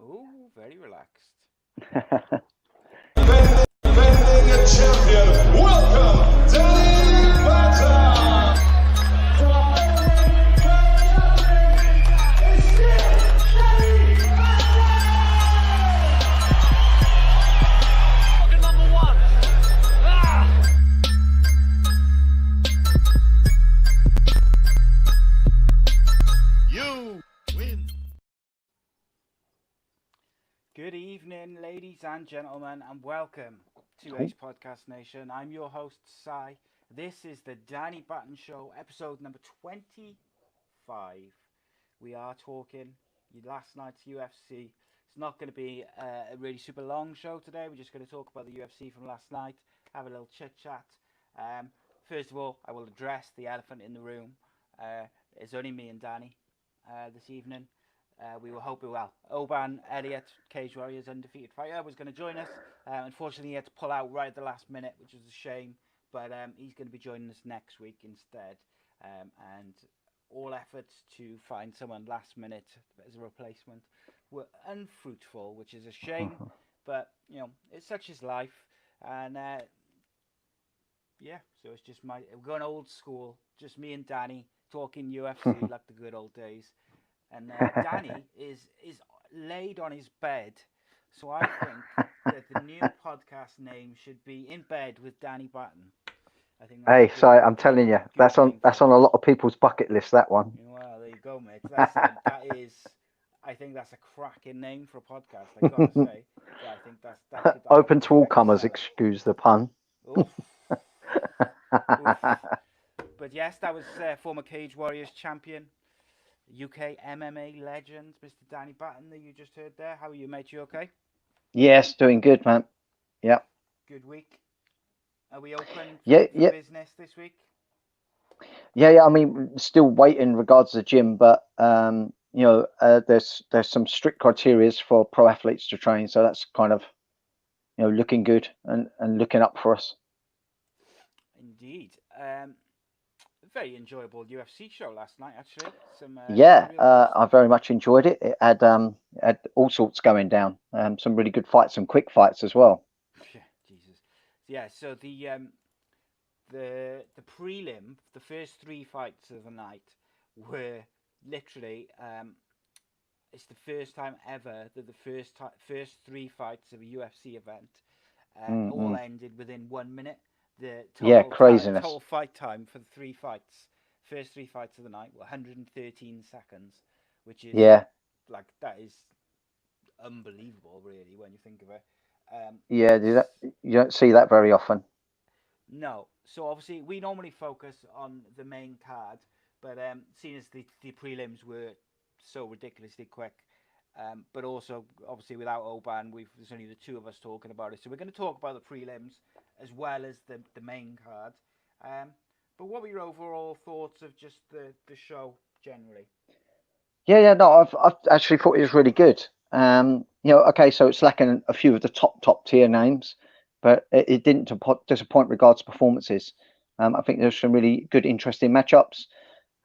Oh, very relaxed. Defending champion, welcome, Batten. Good evening, ladies and gentlemen, and welcome to Ace Podcast Nation. I'm your host, Sai. This is the Danny Batten Show, episode number 25. We are talking last night's UFC. It's not going to be a really super long show today. We're just going to talk about the UFC from last night, have a little chit-chat. First of all, I will address the elephant in the room. It's only me and Danny this evening. We were hoping, Oban Elliott, Cage Warriors undefeated fighter, was going to join us. Unfortunately, he had to pull out right at the last minute, which was a shame. But he's going to be joining us next week instead. And all efforts to find someone last minute as a replacement were unfruitful, which is a shame. But, you know, it's such is life. And, so it's just we're going old school. Just me and Danny talking UFC like the good old days. And Danny is laid on his bed, so I think that the new podcast name should be In Bed with Danny Batten. I think. Hey, so I'm telling you, that's on a lot of people's bucket list. That one. Well, there you go, mate. That is. I think that's a cracking name for a podcast. I gotta say, yeah, I think that's open to all comers. Excuse the pun. Oof. But yes, that was former Cage Warriors champion, UK MMA legend, Mr. Danny Batten, that you just heard there. How are you, mate? You okay? Yes, doing good, man. Yeah. Good week. Are we open for business this week? Yeah. I mean, still waiting in regards to the gym, but there's some strict criteria for pro athletes to train, so that's kind of looking good and looking up for us. Indeed. Very enjoyable UFC show last night, actually. I very much enjoyed it. It had all sorts going down. Some really good fights, some quick fights as well. Yeah, Jesus. Yeah, so the prelim, the first three fights of the night were literally it's the first time ever that the first three fights of a UFC event all ended within 1 minute. The craziness. Total fight time for the first three fights of the night were 113 seconds, which is that is unbelievable, really, when you think of it. You don't see that very often. No, so obviously we normally focus on the main card, but seeing as the prelims were so ridiculously quick, but also obviously without Oban, there's only the two of us talking about it. So we're going to talk about the prelims as well as the main card. But what were your overall thoughts of just the show generally? No, I've actually thought it was really good. So it's lacking a few of the top tier names, but it didn't disappoint regards to performances. I think there's some really good, interesting matchups.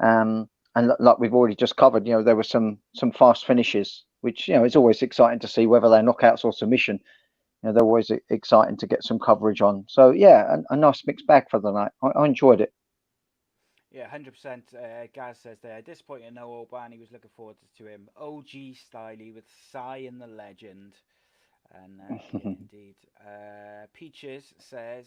And like we've already just covered, there were some fast finishes, which it's always exciting to see, whether they're knockouts or submission. They're always exciting to get some coverage on. So a nice mixed bag for the night. I enjoyed it. Yeah, 100%. Gaz says there, disappointing no Oban. He was looking forward to him. OG Styley with Sai and the Legend. And indeed. Peaches says,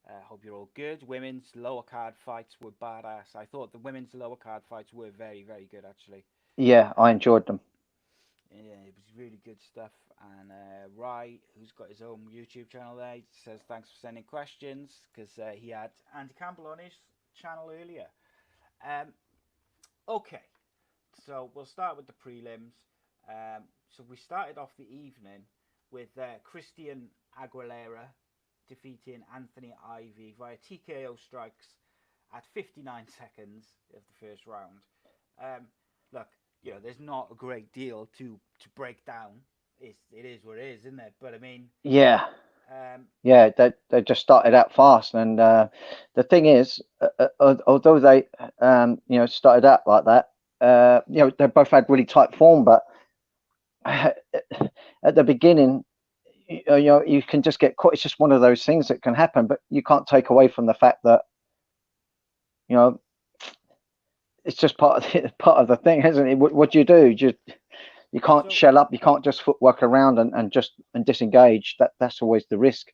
hope you're all good. Women's lower card fights were badass. I thought the women's lower card fights were very, very good, actually. Yeah, I enjoyed them. Yeah, it was really good stuff. And Rai, who's got his own YouTube channel there, says thanks for sending questions, because he had Andy Campbell on his channel earlier. Okay, so we'll start with the prelims. So we started off the evening with Christian Aguilera defeating Anthony Ivy via TKO strikes at 59 seconds of the first round. Look, there's not a great deal to break down. It is what it is, isn't it? But I mean, they just started out fast, and the thing is, although they started out like that, they both had really tight form, but at the beginning, you can just get caught. It's just one of those things that can happen, but you can't take away from the fact that, it's just part of the thing, isn't it? What do? You can't shell up. You can't just footwork around and disengage. That's always the risk.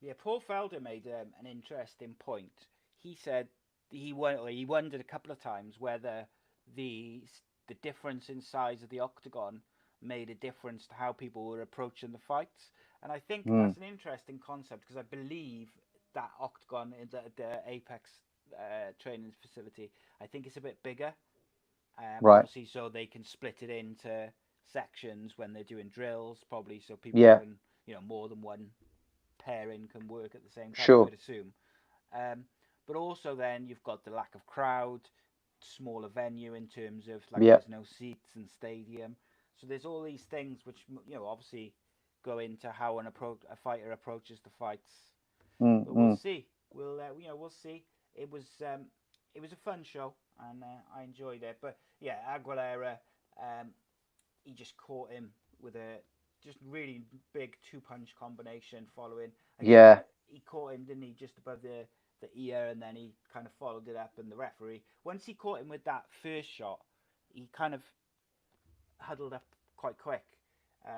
Yeah, Paul Felder made an interesting point. He said he wondered a couple of times whether the difference in size of the octagon made a difference to how people were approaching the fights. And I think that's an interesting concept, because I believe that octagon in the APEX training facility, I think it's a bit bigger. Right. Obviously, so they can split it into sections when they're doing drills, probably, so people can, more than one pairing can work at the same time, sure. I would assume. But also then you've got the lack of crowd, smaller venue in terms of there's no seats and stadium. So there's all these things which, obviously go into how a fighter approaches the fights. But we'll see. We'll see. It was a fun show, and I enjoyed it. But yeah, Aguilera, he just caught him with a just really big 2-punch combination following. He caught him, didn't he, just above the ear, and then he kind of followed it up, and the referee, once he caught him with that first shot, he kind of huddled up quite quick.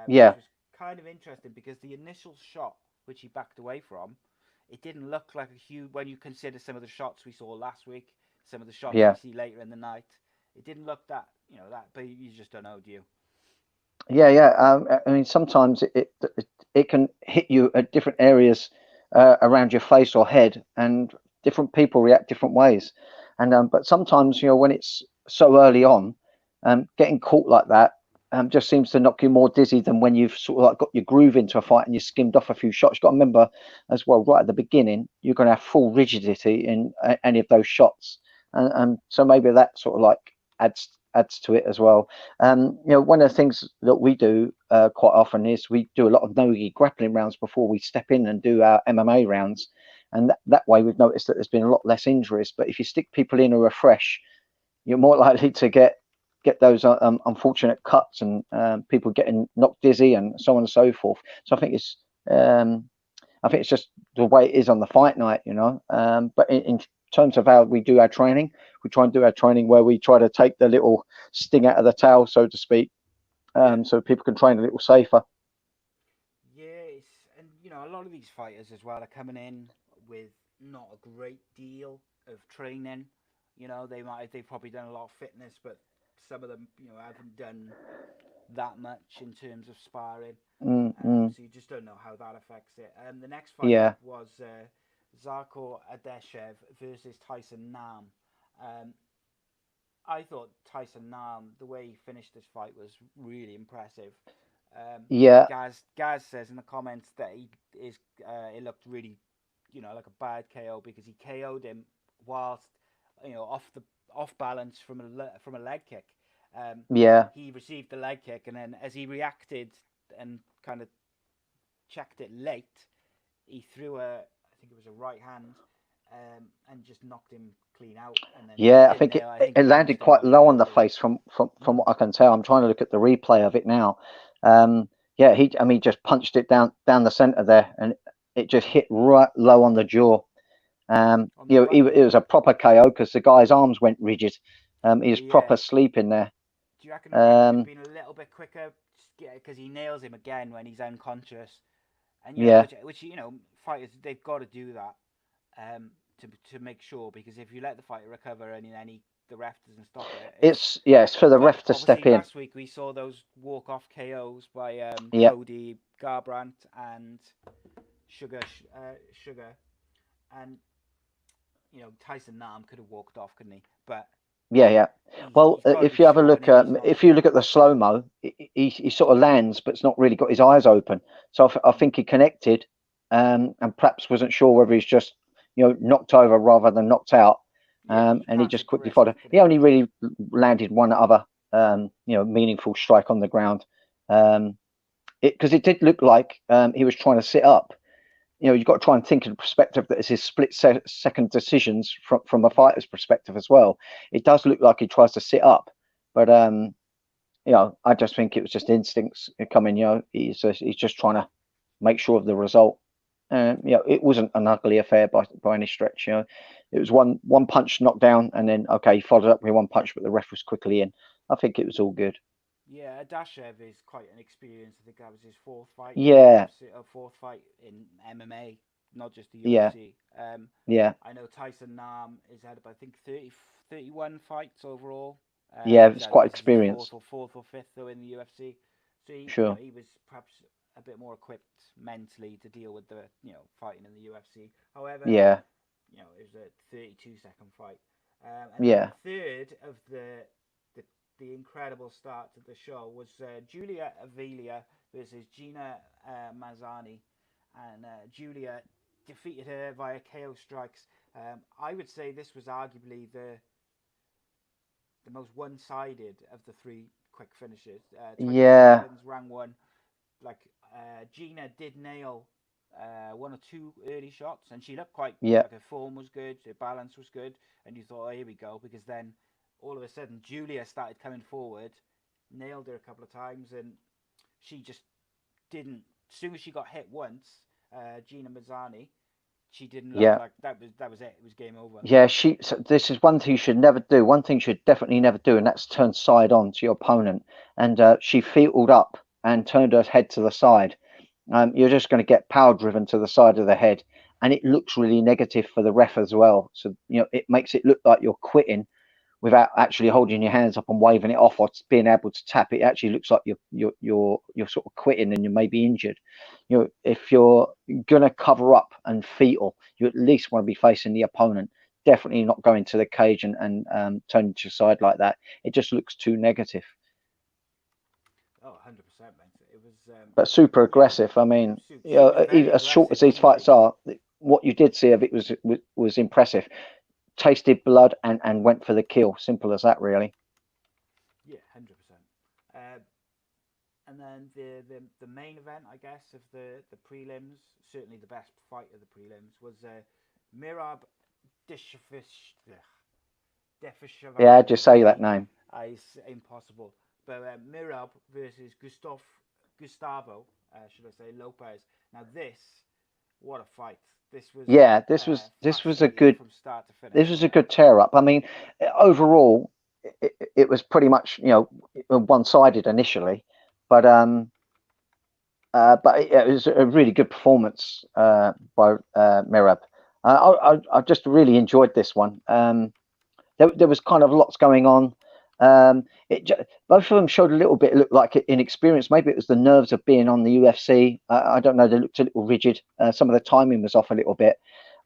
Which was kind of interesting, because the initial shot, which he backed away from, it didn't look like a huge, when you consider some of the shots we saw last week, some of the shots we see later in the night, it didn't look that, but you just don't know, do you? I mean, sometimes it can hit you at different areas around your face or head, and different people react different ways. And but sometimes, when it's so early on, getting caught like that just seems to knock you more dizzy than when you've sort of got your groove into a fight and you skimmed off a few shots. You've got to remember as well, right at the beginning, you're going to have full rigidity in any of those shots, and so maybe that sort of adds to it as well. One of the things that we do quite often is we do a lot of no-gi grappling rounds before we step in and do our MMA rounds, and that way we've noticed that there's been a lot less injuries. But if you stick people in who are fresh, you're more likely to get those unfortunate cuts and people getting knocked dizzy and so on and so forth. So I think it's just the way it is on the fight night, but in terms of how we do our training, we try and do our training where we try to take the little sting out of the tail, so to speak, so people can train a little safer. Yes, and a lot of these fighters as well are coming in with not a great deal of training. They've probably done a lot of fitness, but some of them, haven't done that much in terms of sparring. So you just don't know how that affects it. The next fight was Zarko Adeshev versus Tyson Nam. I thought Tyson Nam, the way he finished this fight was really impressive. Gaz says in the comments that it looked really, like a bad KO, because he KO'd him whilst, off balance from a leg kick. He received the leg kick, and then as he reacted and kind of checked it late, he threw I think it was a right hand, and just knocked him clean out. And then I think it landed quite low on the face from what I can tell. I'm trying to look at the replay of it now. He just punched it down the center there, and it just hit right low on the jaw. It was a proper KO, because the guy's arms went rigid. He was proper sleeping there. Do you reckon it would have been a little bit quicker, because he nails him again when he's unconscious? And which fighters, they've got to do that to make sure, because if you let the fighter recover and then the ref doesn't stop it, it's for the ref to step in. Last week we saw those walk-off KOs by Cody Garbrandt and Sugar, and Tyson Nam could have walked off, couldn't he? But well, if you have a look, if you look at the slow-mo, he sort of lands, but it's not really got his eyes open. So I think he connected, and perhaps wasn't sure whether he's just knocked over rather than knocked out. And he just quickly followed. He only really landed one other meaningful strike on the ground, because it did look like he was trying to sit up. You've got to try and think in the perspective that it's his split-second decisions from a fighter's perspective as well. It does look like he tries to sit up, but I just think it was just instincts coming. He's just trying to make sure of the result. It wasn't an ugly affair by any stretch. It was one punch knockdown, and then he followed up with one punch, but the ref was quickly in. I think it was all good. Yeah, Adashev is quite an experienced. I think that was his fourth fight in the Yeah, UFC, fourth fight in MMA, not just the yeah, UFC. yeah, I know Tyson Nam has had about, I think 31 fights overall. yeah. He's It's had, quite this is his experienced. fourth or fifth though in the UFC. So Sure. he was perhaps a bit more equipped mentally to deal with the fighting in the UFC. However, Yeah, it was a 32-second fight. And then yeah, third of the incredible start to the show was Julia Avelia versus Gina Mazzani, and Julia defeated her via KO strikes. I would say this was arguably the most one-sided of the three quick finishes. 22 yeah, seconds, round one. Like Gina did nail one or two early shots, and she looked quite yeah. like her form was good, her balance was good, and you thought, oh, here we go, because then all of a sudden Julia started coming forward, nailed her a couple of times, and she just didn't. As soon as she got hit once, Gina Mazzani, she didn't look Yeah. like that was it. It was game over. Yeah, so this is one thing you should never do. One thing you should definitely never do, and that's turn side on to your opponent. And she feetled up and turned her head to the side. You're just going to get power driven to the side of the head, and it looks really negative for the ref as well. So it makes it look like you're quitting without actually holding your hands up and waving it off or being able to tap. It actually looks like you're sort of quitting and you may be injured. If you're gonna cover up and fetal, you at least want to be facing the opponent. Definitely not going to the cage and turning to your side like that. It just looks too negative. Oh, 100%, man. It was But super yeah, aggressive. I mean, she was very as short aggressive, as these wasn't fights she? are, what you did see of it was impressive. Tasted blood and went for the kill. Simple as that, really. Yeah, 100%. And then the main event, I guess, of the prelims, certainly the best fight of the prelims, was Mirab Yeah, just say that Defishevani. name. It's impossible. But Mirab versus Gustavo, should I say, Lopez. Now what a fight. This was Yeah, this was a fascinating good from start to finish. this was a good tear up. I mean, overall, it was pretty much one sided initially, but it was a really good performance by Mirab. I just really enjoyed this one. There was kind of lots going on. Both of them showed a little bit, looked like inexperience. Maybe it was the nerves of being on the UFC. I don't know. They looked a little rigid. Some of the timing was off a little bit.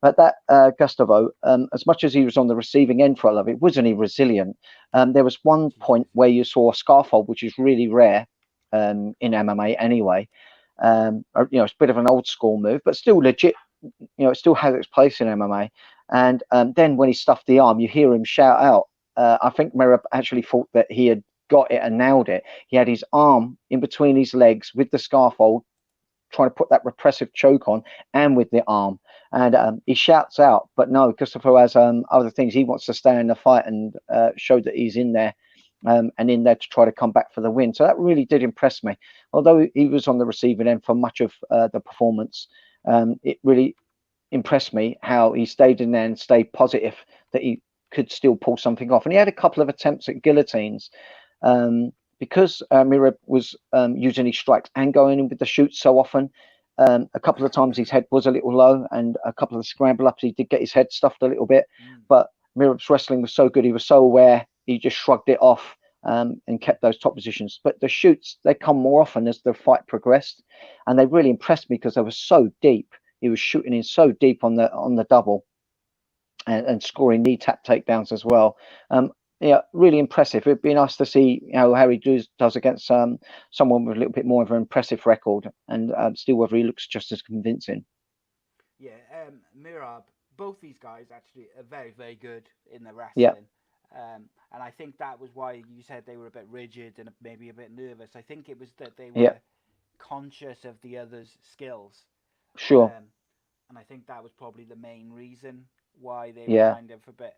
But that Gustavo, as much as he was on the receiving end for a lot of it, wasn't he resilient? There was one point Jesus. where you saw a scarf hold, which is really rare in MMA anyway. It's a bit of an old school move, but still legit. It still has its place in MMA. And then when he stuffed the arm, you hear him shout out. I think Merab actually thought that he had got it and nailed it. He had his arm in between his legs with the scaffold, trying to put that repressive choke on, and with the arm. And he shouts out, but no, Gustavo has other things. He wants to stay in the fight and show that he's in there. And in there to try to come back for the win. So that really did impress me. Although he was on the receiving end for much of the performance, it really impressed me how he stayed in there and stayed positive that he could still pull something off. And he had a couple of attempts at guillotines because Mirab was using his strikes and going in with the shoots so often. A couple of times his head was a little low, and a couple of the scramble ups he did get his head stuffed a little bit. But Mirab's wrestling was so good; he was so aware. He just shrugged it off and kept those top positions. But the shoots, they come more often as the fight progressed, and they really impressed me because they were so deep. He was shooting in so deep on the double and scoring knee tap takedowns as well. Really impressive. It'd be nice to see how he does against someone with a little bit more of an impressive record, and still whether he looks just as convincing. Yeah, Mirab, both these guys actually are very, very good in the Yeah, wrestling. And I think that was why you said they were a bit rigid and maybe a bit nervous. I think it was that they yeah, were conscious of the other's skills. sure, Um, and I think that was probably the main reason why they were yeah, kind of a bit,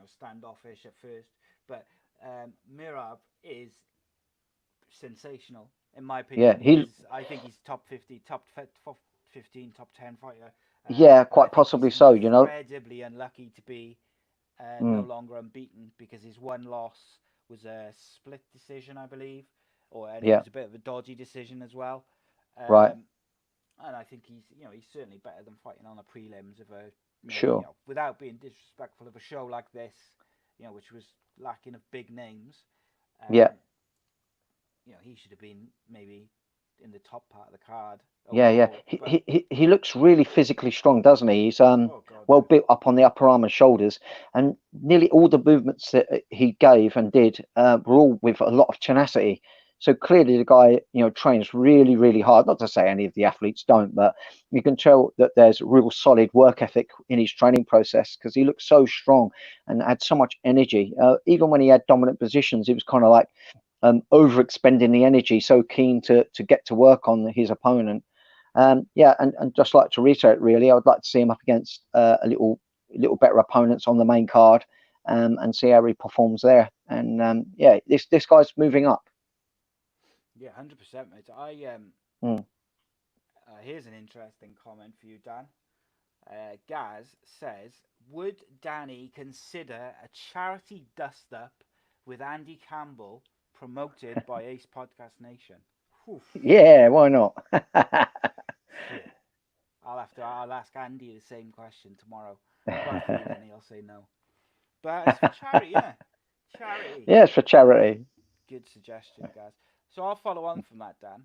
standoffish at first. But Mirab is sensational in my opinion. Yeah, I think he's top 50, top 15, top 10 fighter. yeah, But I quite think he's possibly so. You know. incredibly unlucky to be no Mm, longer unbeaten, because his one loss was a split decision, I believe, and it yeah, was a bit of a dodgy decision as well. right. And I think he's certainly better than fighting on a prelims of a Sure. without being disrespectful of a show like this, which was lacking of big names. Yeah. Um, he should have been maybe in the top part of the card Yeah, yeah. overall. He, But he looks really physically strong, doesn't he? He's oh god, well yeah, built up on the upper arm and shoulders, and nearly all the movements that he gave and did were all with a lot of tenacity. So clearly, the guy trains really, really hard. Not to say any of the athletes don't, but you can tell that there's real solid work ethic in his training process, because he looked so strong and had so much energy. Even when he had dominant positions, it was kind of like over expending the energy, so keen to get to work on his opponent. Yeah, and just like to reiterate, really, I would like to see him up against a little better opponents on the main card, and see how he performs there. And yeah, this guy's moving up. yeah, 100%, mate. Mm. Here's an interesting comment for you, Dan. Gaz says, would Danny consider a charity dust up with Andy Campbell promoted by Ace Podcast Nation? Oof. Yeah, why not? I'll ask Andy the same question tomorrow. I've got a feeling he'll say no. But it's for charity, yeah. Charity. Yeah, it's for charity. Good suggestion, guys. So I'll follow on from that, Dan.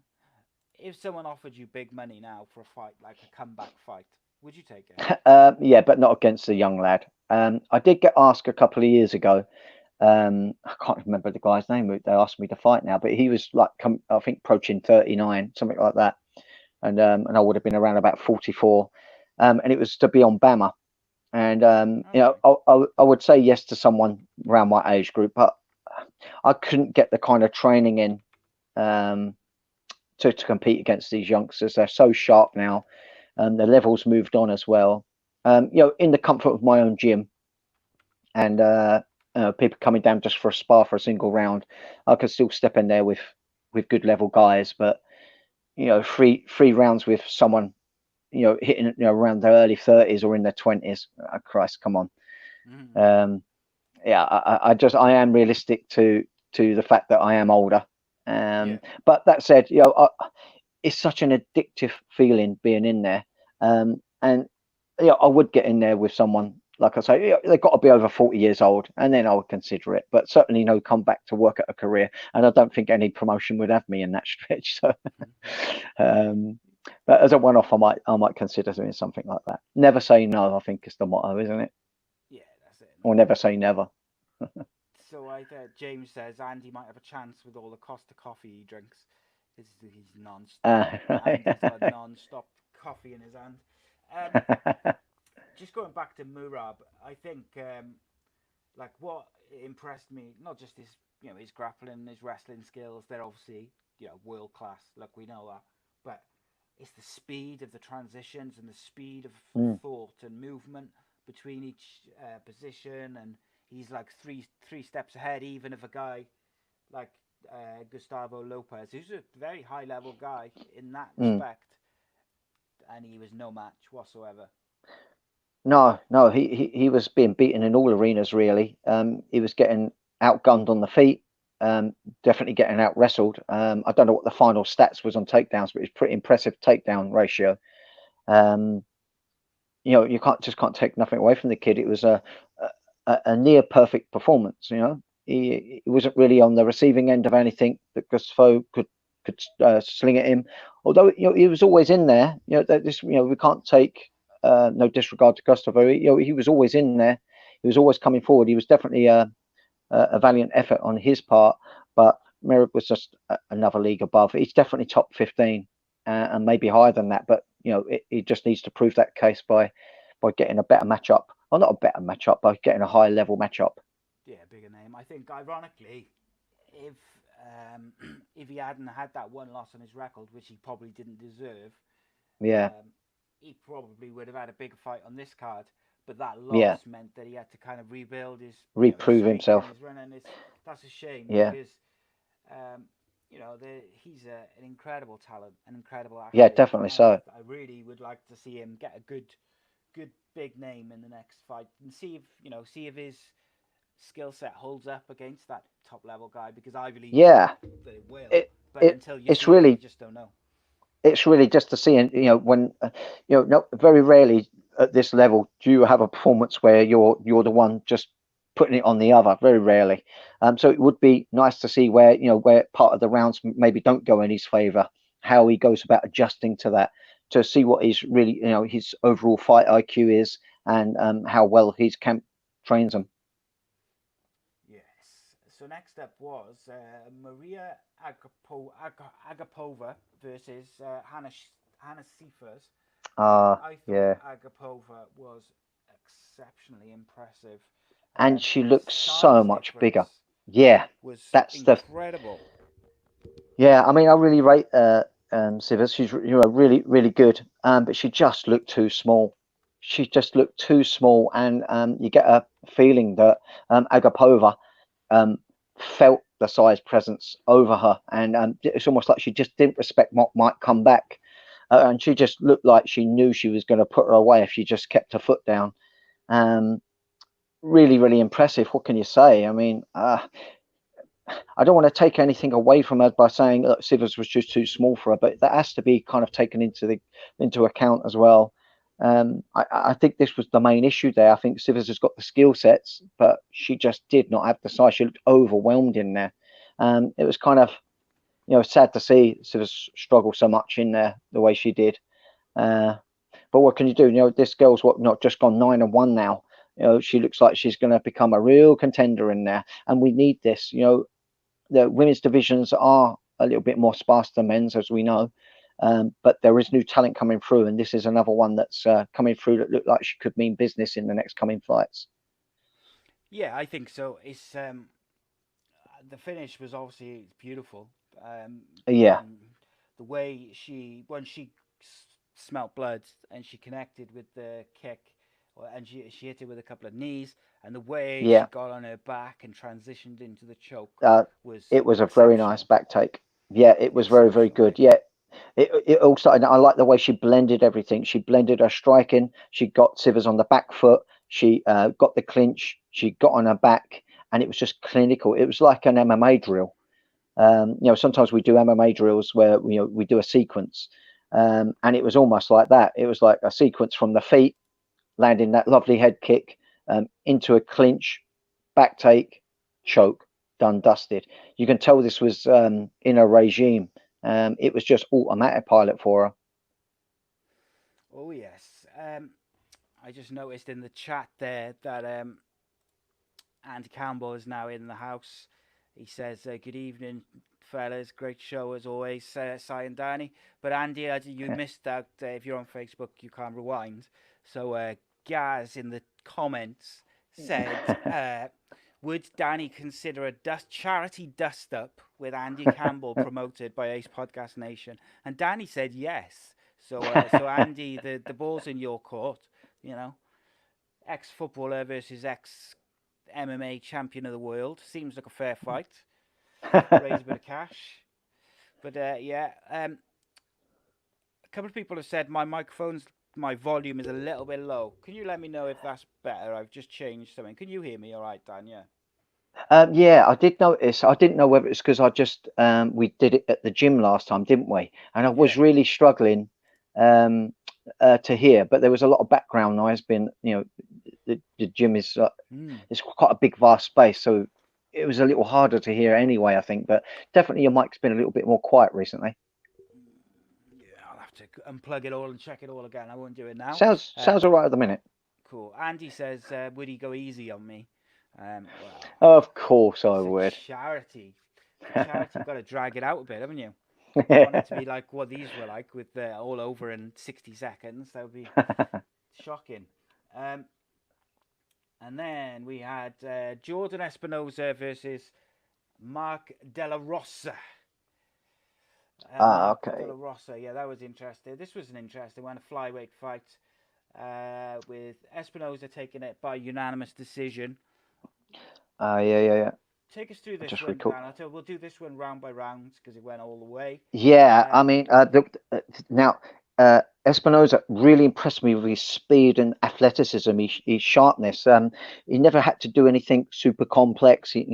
If someone offered you big money now for a fight, like a comeback fight, would you take it? Yeah, but not against a young lad. I did get asked a couple of years ago. I can't remember the guy's name they asked me to fight now, but he was like, I think, approaching 39, something like that, and I would have been around about 44, and it was to be on Bama, and I would say yes to someone around my age group, but I couldn't get the kind of training in to compete against these youngsters. They're so sharp now, and the levels moved on as well. In the comfort of my own gym, and people coming down just for a spar for a single round, I could still step in there with good level guys. But three rounds with someone hitting around their early 30s or in their 20s, Christ, come on. Mm-hmm. Yeah, I am realistic to the fact that I am older. Yeah. But that said, it's such an addictive feeling being in there, and I would get in there with someone, like I say, they've got to be over 40 years old, and then I would consider it. But certainly no come back to work at a career, and I don't think any promotion would have me in that stretch. So, but as a one-off, I might consider doing something like that. Never say no, I think, is the motto, isn't it? Yeah, that's it. Or never say never. So James says Andy might have a chance with all the Costa coffee he drinks. He's non-stop. Andy's got non-stop coffee in his hand. Just going back to Murab, I think like what impressed me, not just his his grappling, his wrestling skills. They're obviously world class. Look, we know that, but it's the speed of the transitions and the speed of thought and movement between each position, and he's like three steps ahead even of a guy like Gustavo Lopez, who's a very high level guy in that respect, and he was no match whatsoever. No, he was being beaten in all arenas, really. He was getting outgunned on the feet, definitely getting out wrestled. I don't know what the final stats was on takedowns, but it was pretty impressive takedown ratio. You can't take nothing away from the kid. It was a near perfect performance. He wasn't really on the receiving end of anything that Gustavo could sling at him. Although he was always in there. We can't take no disregard to Gustavo. He was always in there. He was always coming forward. He was definitely a valiant effort on his part, but Merrick was just another league above. He's definitely top 15 and maybe higher than that. But he just needs to prove that case by getting a better matchup. Well, not a better matchup, but getting a higher level matchup. Yeah, bigger name. I think, ironically, if he hadn't had that one loss on his record, which he probably didn't deserve, he probably would have had a bigger fight on this card. But that loss meant that he had to kind of rebuild his reprove himself. His run, and that's a shame Yeah. because you know, he's an incredible talent, an incredible Yeah, athlete. definitely And so. I really would like to see him get a good big name in the next fight and see if his skill set holds up against that top level guy, because I believe Yeah, that it will. it, But it until you it's see it, you really just don't know. it's really just to see, when no, very rarely at this level do you have a performance where you're the one just putting it on the other. Very rarely. So it would be nice to see where part of the rounds maybe don't go in his favor, how he goes about adjusting to that, to see what his really his overall fight IQ is, and how well his camp trains him. Yes. So next up was Maria Agapova versus Hannah Seifers. I thought Yeah, Agapova was exceptionally impressive. and she The looks so size much bigger. difference Yeah, was that's the incredible. Yeah, I mean, I really rate Sivas. She's really really good. But she just looked too small. She just looked too small, and you get a feeling that Agapova um, felt the size presence over her, and it's almost like she just didn't respect what might come back, and she just looked like she knew she was going to put her away if she just kept her foot down. Um, Really really impressive. What can you say? I mean, I don't want to take anything away from her by saying that Sivers was just too small for her, but that has to be kind of taken into account as well. I think this was the main issue there. I think Sivers has got the skill sets, but she just did not have the size. She looked overwhelmed in there. It was kind of sad to see Sivers struggle so much in there the way she did. But what can you do? This girl's not just gone 9-1 now. She looks like she's going to become a real contender in there, and we need this. The women's divisions are a little bit more sparse than men's, as we know, but there is new talent coming through, and this is another one that's coming through that looked like she could mean business in the next coming fights. Yeah, I think so. It's the finish was obviously beautiful, Yeah, and the way when she smelt blood and she connected with the kick, and she hit it with a couple of knees, and the way she yeah. got on her back and transitioned into the choke Uh, was it was a very nice exceptional. back take. Yeah, it was very, very Exceptional, I good. think. Yeah, it all started. I like the way she blended everything. She blended her striking. She got Sivers on the back foot. She got the clinch. She got on her back, and it was just clinical. It was like an MMA drill. Sometimes we do MMA drills where we do a sequence, and it was almost like that. It was like a sequence from the feet, landing that lovely head kick into a clinch, back take, choke, done, dusted. You can tell this was in a regime. It was just automatic pilot for her. Oh yes. I just noticed in the chat there that Andy Campbell is now in the house. He says, "Good evening, fellas. Great show as always, Cy and Danny." But Andy, you missed out. If you're on Facebook, you can't rewind. So Gaz in the comments said, "Would Danny consider a charity dust up with Andy Campbell promoted by Ace Podcast Nation?" And Danny said yes. So Andy, the ball's in your court. You know, ex-footballer versus MMA champion of the world. Seems like a fair fight. Raise a bit of cash. But a couple of people have said my volume is a little bit low. Can you let me know if that's better? I've just changed something. Can you hear me all right, Dan? Yeah. Yeah, I did notice. I didn't know whether it's because I just we did it at the gym last time, didn't we? And I was Yeah. really struggling to hear, but there was a lot of background noise. The gym is it's quite a big, vast space, so it was a little harder to hear anyway, I think. But definitely your mic's been a little bit more quiet recently. Yeah, I'll have to unplug it all and check it all again. I won't do it now. Sounds all right at the minute. Cool. Andy says, would he go easy on me? Well, Of course I it's a would. charity. It's a charity. You've got to drag it out a bit, haven't you? You want it to be like what these were like, with all over in 60 seconds. That would be shocking. And then we had Jordan Espinosa versus Marc Della Rossa. Okay. Della Rossa, yeah, that was interesting. This was an interesting one, a flyweight fight, with Espinosa taking it by unanimous decision. Yeah. take us through this Just one, recall. Dan. We'll do this one round by round because it went all the way. Yeah, I mean, now Espinosa really impressed me with his speed and athleticism, his sharpness. He never had to do anything super complex. He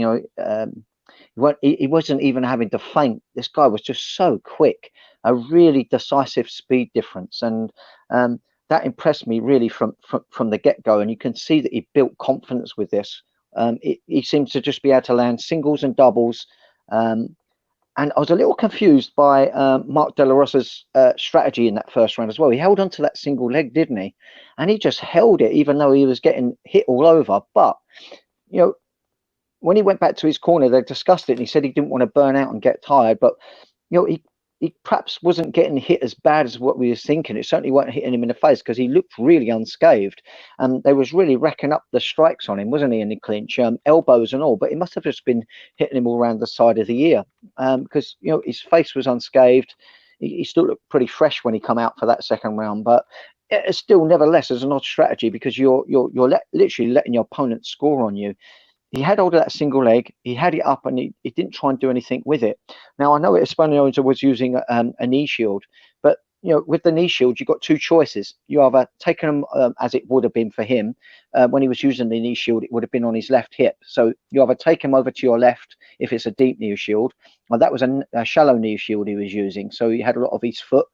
wasn't even having to feint. This guy was just so quick, a really decisive speed difference, and that impressed me really from the get-go. And you can see that he built confidence with this. He seems to just be able to land singles and doubles. And I was a little confused by Marc Della Rossa's strategy in that first round as well. He held on to that single leg, didn't he? And he just held it, even though he was getting hit all over. But, when he went back to his corner, they discussed it, and he said he didn't want to burn out and get tired. But, he perhaps wasn't getting hit as bad as what we was thinking. It certainly wasn't hitting him in the face because he looked really unscathed. And they was really racking up the strikes on him, wasn't he, in the clinch, elbows and all. But he must have just been hitting him all around the side of the ear because, his face was unscathed. He still looked pretty fresh when he come out for that second round. But it's still, nevertheless, as an odd strategy because you're literally letting your opponent score on you. He had hold of that single leg. He had it up, and he didn't try and do anything with it. Now, I know Espinosa was using a knee shield, but with the knee shield, you've got two choices. You either take him as it would have been for him when he was using the knee shield, it would have been on his left hip. So you either take him over to your left if it's a deep knee shield. Well, that was a shallow knee shield he was using, so he had a lot of his foot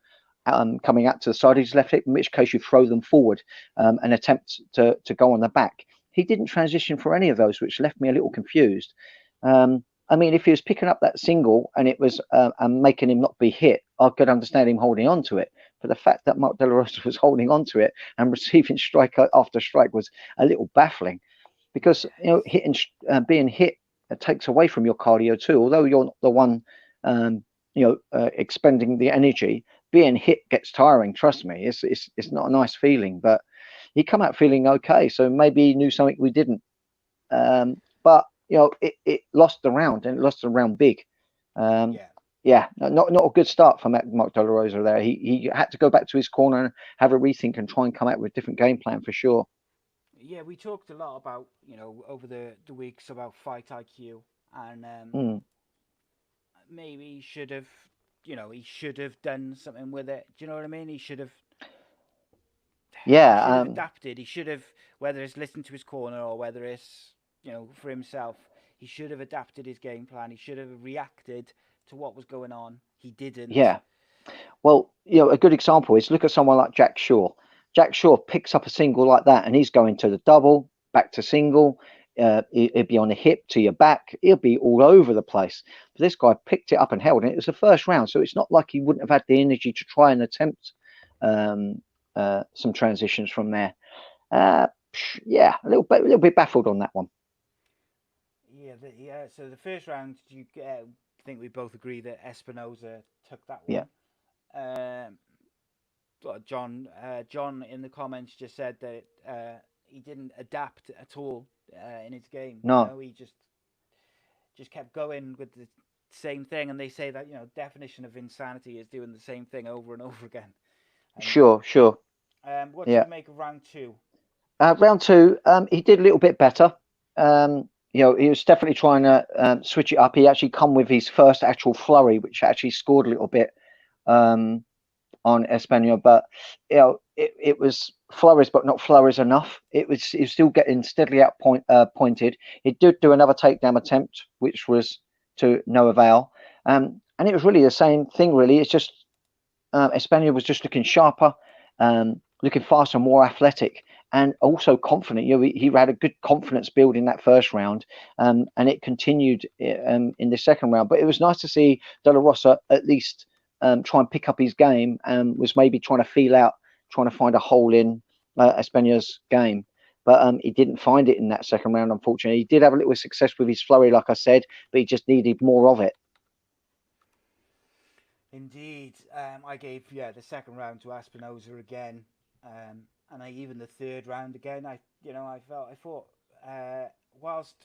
coming out to the side of his left hip. In which case, you throw them forward and attempt to go on the back. He didn't transition for any of those, which left me a little confused. I mean, if he was picking up that single and it was making him not be hit, I could understand him holding on to it. But the fact that Marc Della Rossa was holding on to it and receiving strike after strike was a little baffling, because being hit takes away from your cardio too. Although you're not the one, expending the energy, being hit gets tiring. Trust me, it's not a nice feeling. But he come out feeling okay, so maybe he knew something we didn't. But it lost the round, and it lost the round big. Not a good start for Marc Della Rosa there. He had to go back to his corner and have a rethink and try and come out with a different game plan for sure. Yeah, we talked a lot about over the weeks about fight IQ, and maybe he should have done something with it. Do you know what I mean? He should have. Yeah, he should have adapted. He should have, whether it's listened to his corner or whether it's for himself, he should have adapted his game plan. He should have reacted to what was going on. He didn't. Yeah. Well, a good example is look at someone like Jack Shaw. Jack Shaw picks up a single like that, and he's going to the double, back to single. It'd be on the hip to your back. He'll be all over the place. But this guy picked it up and held it. It was the first round, so it's not like he wouldn't have had the energy to try and attempt some transitions from there. A little bit baffled on that one. Yeah, so the first round, I think we both agree that Espinosa took that one. Yeah. John in the comments just said that he didn't adapt at all in his game. No. He just kept going with the same thing, and they say that definition of insanity is doing the same thing over and over again. Sure. What do you make of round two? Round two, he did a little bit better. He was definitely trying to switch it up. He actually come with his first actual flurry, which actually scored a little bit on Espinosa. But it was flurries, but not flurries enough. He was still getting steadily pointed. He did do another takedown attempt, which was to no avail. And it was really the same thing. Really, it's just Espinosa was just looking sharper, looking faster, more athletic, and also confident. He had a good confidence build in that first round, and it continued in the second round. But it was nice to see Della Rossa at least try and pick up his game, and was maybe trying to find a hole in Espinosa's game. But he didn't find it in that second round, unfortunately. He did have a little success with his flurry, like I said, but he just needed more of it. Indeed. I gave the second round to Espinosa again. And even the third round again, I thought whilst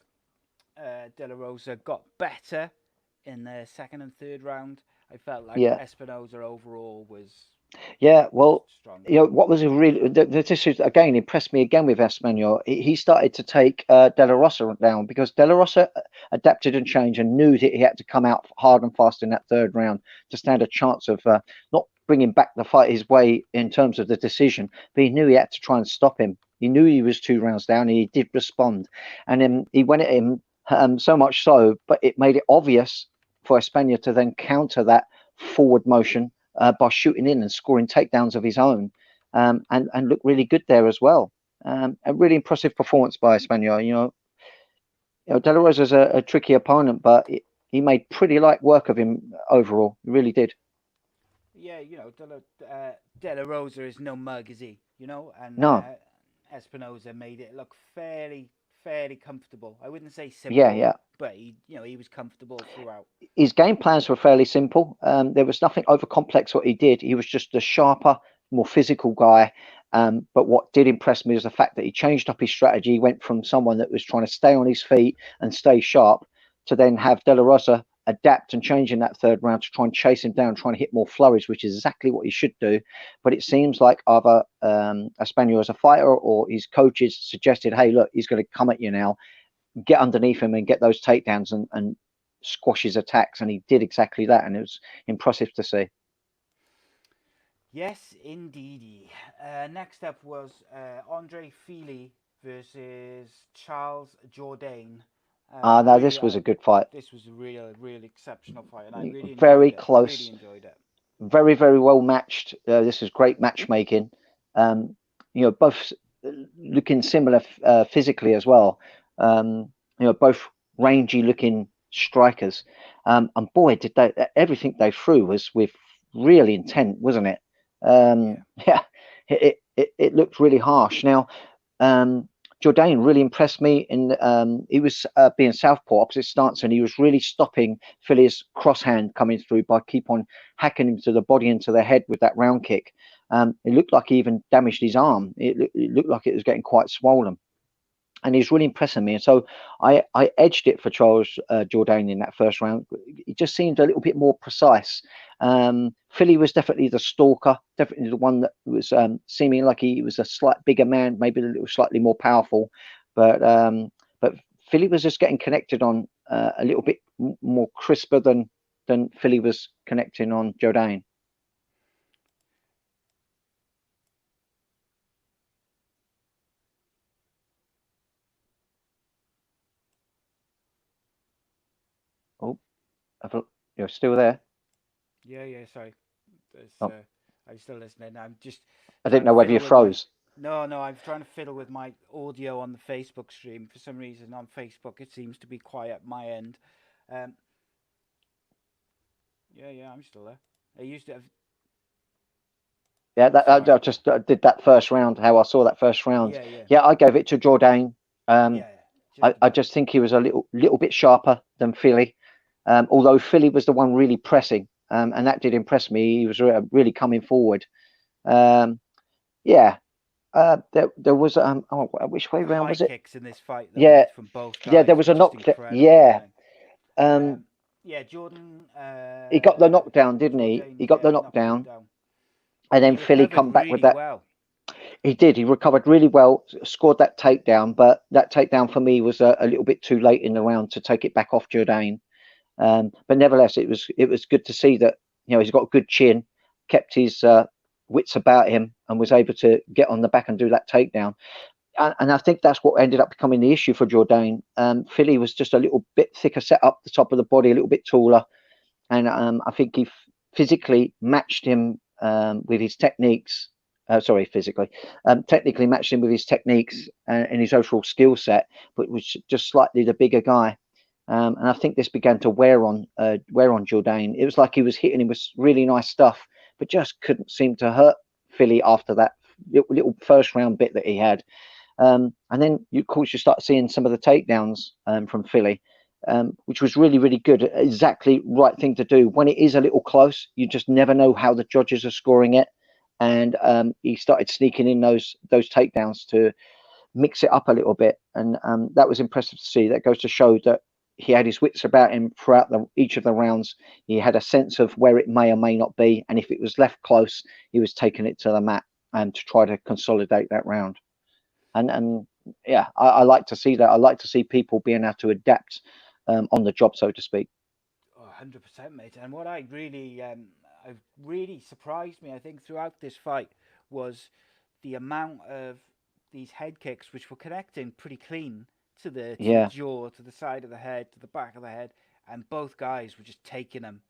Della Rosa got better in the second and third round, I felt like Espinosa overall was Yeah, well, Strong. what was a really this is again impressed me again with Espanol. He started to take Della Rossa down because Della Rossa adapted and changed and knew that he had to come out hard and fast in that third round to stand a chance of not bringing back the fight his way in terms of the decision. But he knew he had to try and stop him. He knew he was 2 rounds down, and he did respond. And then he went at him so much so, but it made it obvious for Espana to then counter that forward motion by shooting in and scoring takedowns of his own, and look really good there as well. A really impressive performance by Espana. De La Rosa's a tricky opponent, but he made pretty light work of him overall. He really did. Yeah, De La Rosa is no mug, is he? And No, Espinosa made it look fairly comfortable. I wouldn't say simple, yeah. but he was comfortable throughout. His game plans were fairly simple. There was nothing over complex what he did. He was just a sharper, more physical guy. But what did impress me was the fact that he changed up his strategy. He went from someone that was trying to stay on his feet and stay sharp to then have De La Rosa adapt and change in that third round to try and chase him down, trying to hit more flurries, which is exactly what he should do. But it seems like either Espana as a fighter or his coaches suggested, hey, look, he's going to come at you now, get underneath him and get those takedowns and squash his attacks. And he did exactly that. And it was impressive to see. Yes, indeedy. Next up was Andre Fili versus Charles Jourdain. No, this was a good fight. This was a real exceptional fight, and I really very enjoyed it. close. Really enjoyed it. Very, very well matched. This is great matchmaking. Both looking similar physically as well. Both rangy looking strikers. And boy, did they everything they threw was with real intent, wasn't it? Yeah, it looked really harsh. Now, Jourdain really impressed me he was being southpaw opposite stance, and he was really stopping Philly's cross hand coming through by keep on hacking him to the body and to the head with that round kick. It looked like he even damaged his arm. It looked like it was getting quite swollen. And he's really impressing me. And so I edged it for Charles Jourdain in that first round. It just seemed a little bit more precise. Philly was definitely the stalker, definitely the one that was seeming like he was a slight bigger man, maybe a little slightly more powerful. But Philly was just getting connected on a little bit more crisper than Philly was connecting on Jourdain. You're still there? Yeah. Sorry. Oh. I'm still listening. I'm just. I didn't know whether you froze. No. I'm trying to fiddle with my audio on the Facebook stream. For some reason, on Facebook, it seems to be quiet my end. Yeah. I'm still there. I used to have. Yeah, I just did that first round. How I saw that first round. Yeah, I gave it to Jourdain. I just think he was a little bit sharper than Philly. Although Philly was the one really pressing, and that did impress me. He was really coming forward. There was which way round was it? Kicks in this fight. Yeah, from both guys, yeah, there was a knockdown. Yeah, Jordan. He got the knockdown, didn't he? He got the knockdown, and then Philly come back with that. Well. He did. He recovered really well, scored that takedown, but that takedown for me was a little bit too late in the round to take it back off Jourdain. But nevertheless, it was good to see that he's got a good chin, kept his wits about him, and was able to get on the back and do that takedown. And I think that's what ended up becoming the issue for Jourdain. Philly was just a little bit thicker set up the top of the body, a little bit taller, and I think he physically matched him with his techniques. Technically matched him with his techniques and his overall skill set, but was just slightly the bigger guy. And I think this began to wear on Jourdain. It was like he was hitting him with really nice stuff, but just couldn't seem to hurt Philly after that little first round bit that he had. And then of course you start seeing some of the takedowns from Philly, which was really, really good. Exactly right thing to do. When it is a little close, you just never know how the judges are scoring it. And he started sneaking in those takedowns to mix it up a little bit, and that was impressive to see. That goes to show that he had his wits about him throughout each of the rounds. He had a sense of where it may or may not be, and if it was left close, he was taking it to the mat and to try to consolidate that round. And yeah, I like to see that. I like to see people being able to adapt on the job, so to speak. 100%, mate. And what really surprised me, I think, throughout this fight was the amount of these head kicks, which were connecting pretty clean to the jaw, to the side of the head, to the back of the head, and both guys were just taking them,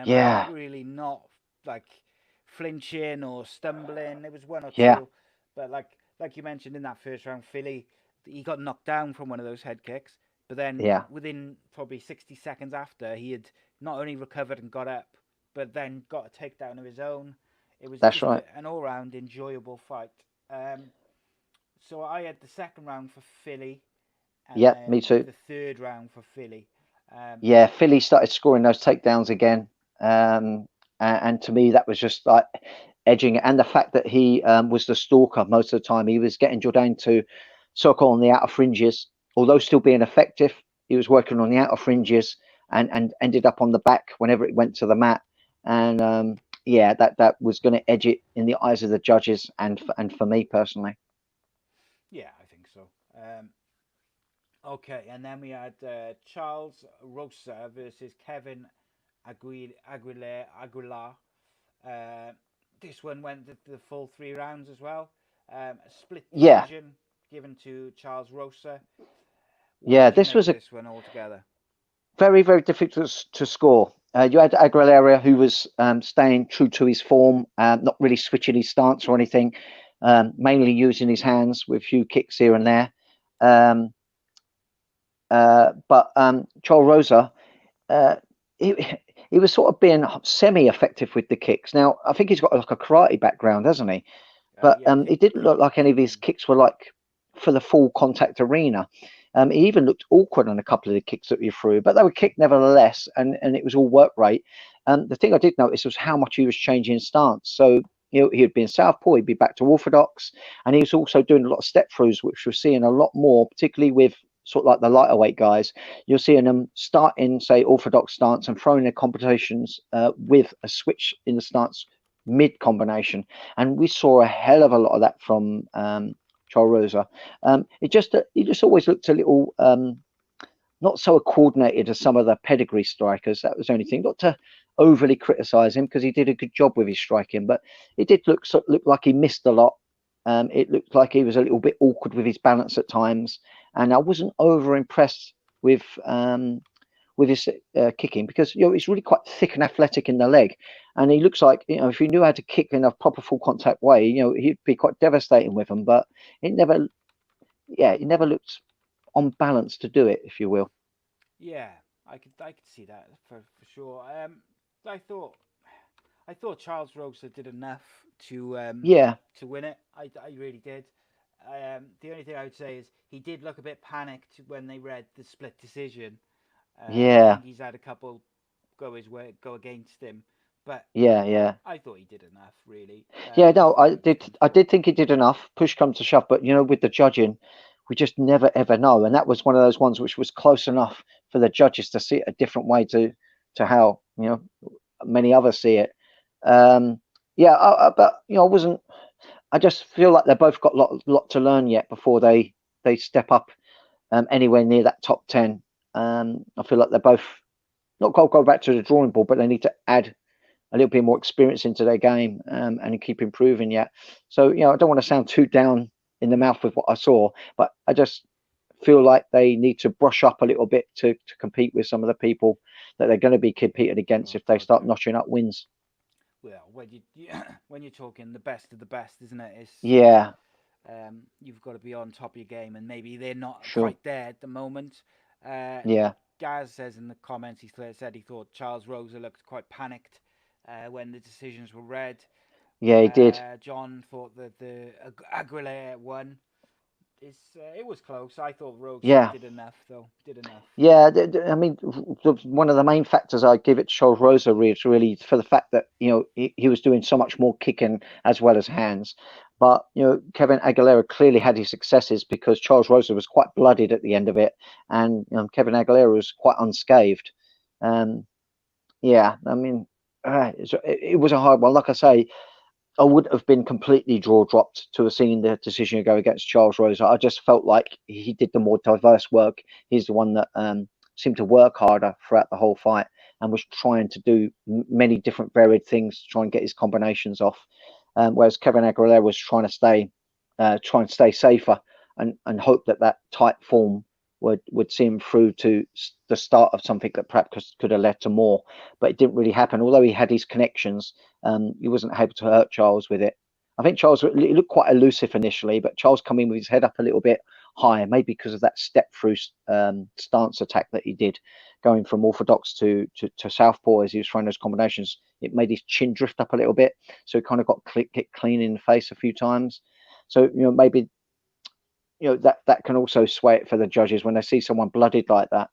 Yeah. really not like flinching or stumbling. There was one or two, but like you mentioned in that first round, Philly, he got knocked down from one of those head kicks. But then within probably 60 seconds after, he had not only recovered and got up, but then got a takedown of his own. It was an all-round enjoyable fight. So I had the second round for Philly. And me too. The third round for Philly. Philly started scoring those takedowns again. And to me, that was just like edging it. And the fact that he was the stalker most of the time. He was getting Jourdain to circle on the outer fringes. Although still being effective, he was working on the outer fringes and ended up on the back whenever it went to the mat. And that was going to edge it in the eyes of the judges and for me personally. Yeah, I think so. Okay, and then we had Charles Rossa versus Kevin Aguilar. This one went the full 3 rounds as well. A split decision given to Charles Rossa. This was this one altogether. Very, very difficult to score. You had Aguilera, who was staying true to his form, not really switching his stance or anything, mainly using his hands with a few kicks here and there. But Charles Rossa, he was sort of being semi-effective with the kicks. Now, I think he's got like a karate background, hasn't he? But it didn't look like any of his kicks were like for the full contact arena. He even looked awkward on a couple of the kicks that he threw, but they were kicked nevertheless, and it was all work rate. The thing I did notice was how much he was changing stance. So, he'd been southpaw, he'd be back to orthodox, and he was also doing a lot of step throughs, which we're seeing a lot more, particularly with sort of like the lighter weight guys. You're seeing them start in, say, orthodox stance and throwing their combinations with a switch in the stance mid combination, and we saw a hell of a lot of that from Charles Rossa. He just always looked a little not so coordinated as some of the pedigree strikers. That was the only thing. Not to overly criticize him because he did a good job with his striking, but it did look like he missed a lot. It looked like he was a little bit awkward with his balance at times, and I wasn't over impressed with his kicking because he's really quite thick and athletic in the leg, and he looks like if he knew how to kick in a proper full contact way, he'd be quite devastating with them. But it never looked on balance to do it, if you will. Yeah, I could see that for sure. I thought Charles Rossa did enough to win it. I really did. The only thing I would say is he did look a bit panicked when they read the split decision. I think he's had a couple go against him, but I thought he did enough, really. I did think he did enough. Push comes to shove, but with the judging, we just never ever know, and that was one of those ones which was close enough for the judges to see it a different way to how many others see it. But I wasn't. I just feel like they've both got a lot to learn yet before they step up anywhere near that top 10. I feel like they're both not go back to the drawing board, but they need to add a little bit more experience into their game and keep improving yet. So, I don't want to sound too down in the mouth with what I saw, but I just feel like they need to brush up a little bit to compete with some of the people that they're going to be competing against if they start notching up wins. Well, when you're talking the best of the best, isn't it? It's, you've got to be on top of your game, and maybe they're not quite there at the moment. Gaz says in the comments, he said he thought Charles Rossa looked quite panicked when the decisions were read. Yeah, he did. John thought that the Aguilera won. It was close. I thought Rossa did enough, though. Yeah, I mean, one of the main factors I give it to Charles Rossa is really for the fact that he was doing so much more kicking as well as hands. But Kevin Aguilera clearly had his successes because Charles Rosa was quite bloodied at the end of it, and Kevin Aguilera was quite unscathed. Yeah, I mean, it was a hard one. Like I say, I would have been completely draw dropped to have seen the decision go against Charles Rosa. I just felt like he did the more diverse work. He's the one that seemed to work harder throughout the whole fight and was trying to do many different varied things to try and get his combinations off. Whereas Kevin Aguilera was trying to stay safer and hope that tight form would see him through to the start of something that perhaps could have led to more, but it didn't really happen. Although he had his connections, he wasn't able to hurt Charles with it. I think Charles looked quite elusive initially, but Charles come in with his head up a little bit higher, maybe because of that step through stance attack that he did, going from orthodox to southpaw as he was throwing those combinations. It made his chin drift up a little bit, so he kind of got hit clean in the face a few times. So maybe that can also sway it for the judges when they see someone bloodied like that.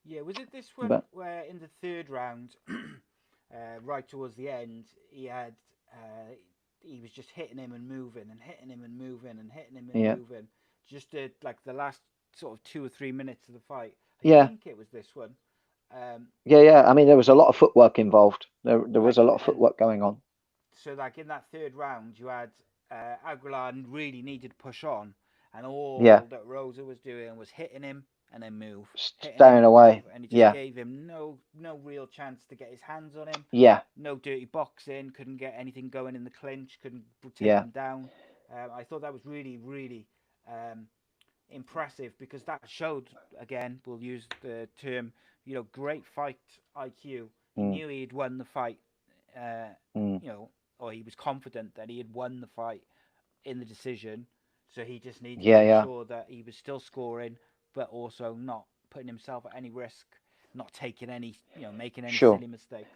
Yeah, was it this one where in the third round, right towards the end, he was just hitting him and moving and hitting him and moving and hitting him and moving, just like the last sort of 2 or 3 minutes of the fight. I think it was this one. Yeah. I mean, there was a lot of footwork involved. There was a lot of footwork going on. So, like in that third round, you had Aguilar really needed to push on, and all that Rosa was doing was hitting him and then move, staying away, and he just gave him no real chance to get his hands on him. Yeah, no dirty boxing, couldn't get anything going in the clinch, couldn't take him down. I thought that was really, really impressive because that showed, again, we'll use the term, great fight IQ. He knew he had won the fight, or he was confident that he had won the fight in the decision. So he just needed to make sure that he was still scoring, but also not putting himself at any risk, not taking any, making any silly mistakes.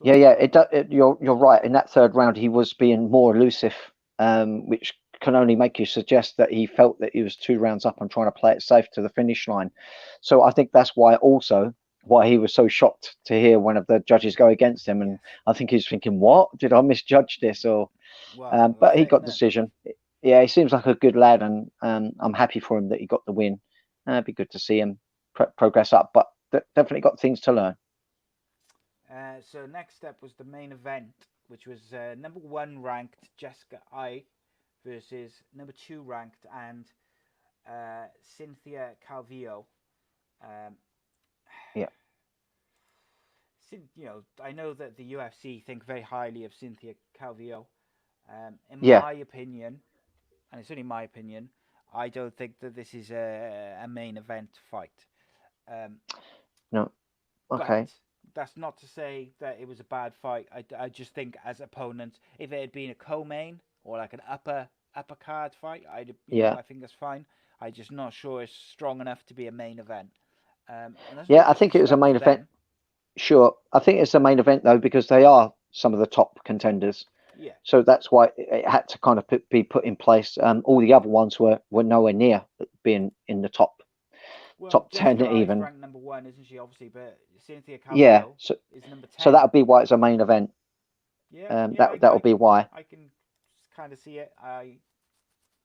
You're right. In that third round, he was being more elusive, which can only make you suggest that he felt that he was 2 rounds up and trying to play it safe to the finish line. So I think that's why he was so shocked to hear one of the judges go against him, and I think he's thinking, "What? Did I misjudge this?" Or, but he got decision. Yeah, he seems like a good lad, and I'm happy for him that he got the win. It'd be good to see him progress up, but definitely got things to learn. So next step was the main event, which was number 1 ranked Jessica Eye versus number 2 ranked and Cynthia Calvillo. I know that the UFC think very highly of Cynthia Calvillo. In my opinion, and it's only my opinion, I don't think that this is a main event fight. No. Okay. But that's not to say that it was a bad fight. I just think as opponents, if it had been a co-main or like an upper card fight, I think that's fine. I'm just not sure it's strong enough to be a main event. I think it was a main event. Sure. I think it's a main event though, because they are some of the top contenders. Yeah. So that's why it had to kind of be put in place. All the other ones were nowhere near being in the top 10 even. Ranked number 1, isn't she? Obviously, but Cynthia Calvillo is number 10. So that would be why it's a main event. That would be why. I can kind of see it. I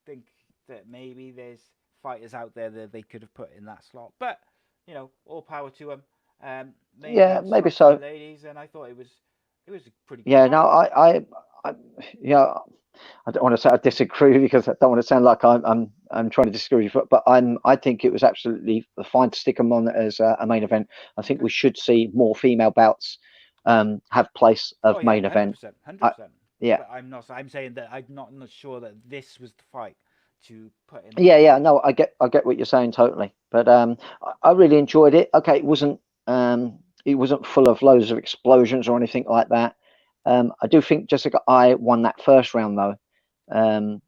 think that maybe there's fighters out there that they could have put in that slot, but all power to them. Maybe so, ladies, and I thought it was a pretty good fight. I don't want to say I disagree because I don't want to sound like I'm trying to disagree, but I think it was absolutely fine to stick them on as a main event. I think we should see more female bouts have place of main 100%, event. 100%. But I'm saying that I'm not sure that this was the fight to put in. No, I get what you're saying totally, but I really enjoyed it. Okay, it wasn't full of loads of explosions or anything like that. I do think Jessica Eye won that first round though, and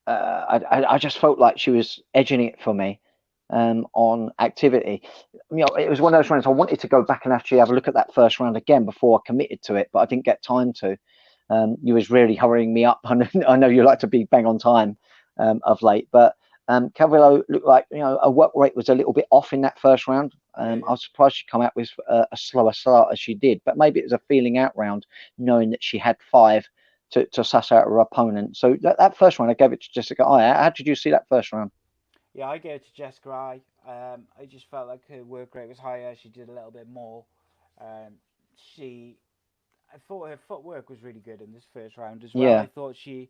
I just felt like she was edging it for me on activity. It was one of those rounds I wanted to go back and actually have a look at that first round again before I committed to it, but I didn't get time to. You was really hurrying me up. I know you like to be bang on time of late, but Calvillo looked like, her work rate was a little bit off in that first round. Yeah. I was surprised she come out with a slower start as she did, but maybe it was a feeling out round, knowing that she had 5 to suss out her opponent. So that first round, I gave it to Jessica Eye. How did you see that first round? Yeah, I gave it to Jessica Eye. I just felt like her work rate was higher. She did a little bit more. I thought her footwork was really good in this first round as well. Yeah. I thought she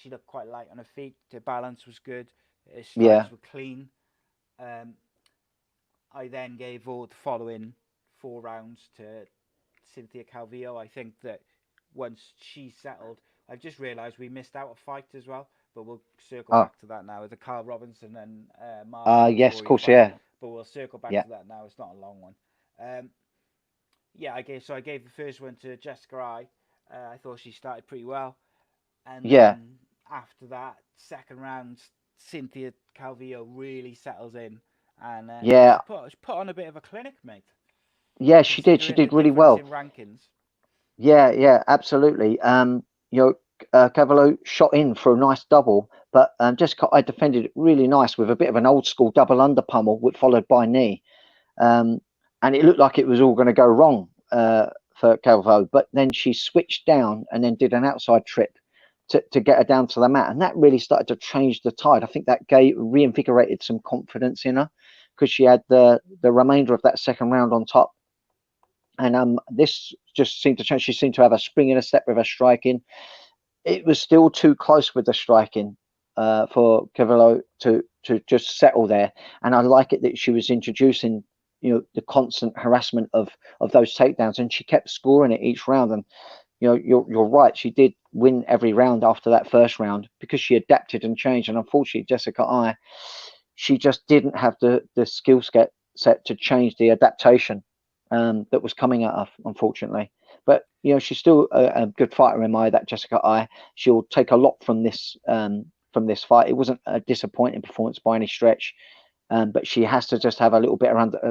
looked quite light on her feet. Her balance was good. Her Yeah. strikes were clean. I then gave all the following 4 rounds to Cynthia Calvillo. I think that once she settled, I've just realised we missed out a fight as well, but we'll circle back to that now. The Carl Robinson and Marc Yes, of course, fight, yeah. but we'll circle back Yeah. to that now. It's not a long one. I gave the first one to Jessica Eye. I thought she started pretty well, and then after that second round, Cynthia Calvillo really settles in, and she put on a bit of a clinic, mate. Yeah, she did. She Considering did the really difference well. in rankings. Yeah, absolutely. Cavallo shot in for a nice double, but Jessica I defended it really nice with a bit of an old school double under pummel, followed by knee. And it looked like it was all going to go wrong for Calvo, but then she switched down and then did an outside trip to get her down to the mat, and that really started to change the tide. I think that reinvigorated some confidence in her because she had the remainder of that second round on top. And this just seemed to change. She seemed to have a spring in a step with her striking. It was still too close with the striking for Cavallo to just settle there. And I like it that she was introducing, the constant harassment of those takedowns, and she kept scoring it each round. And you're right. She did win every round after that first round because she adapted and changed. And unfortunately, Jessica Eye, she just didn't have the skill set to change the adaptation that was coming at her, unfortunately. But she's still a good fighter in my eye, that Jessica Eye. She'll take a lot from this fight. It wasn't a disappointing performance by any stretch, but she has to just have a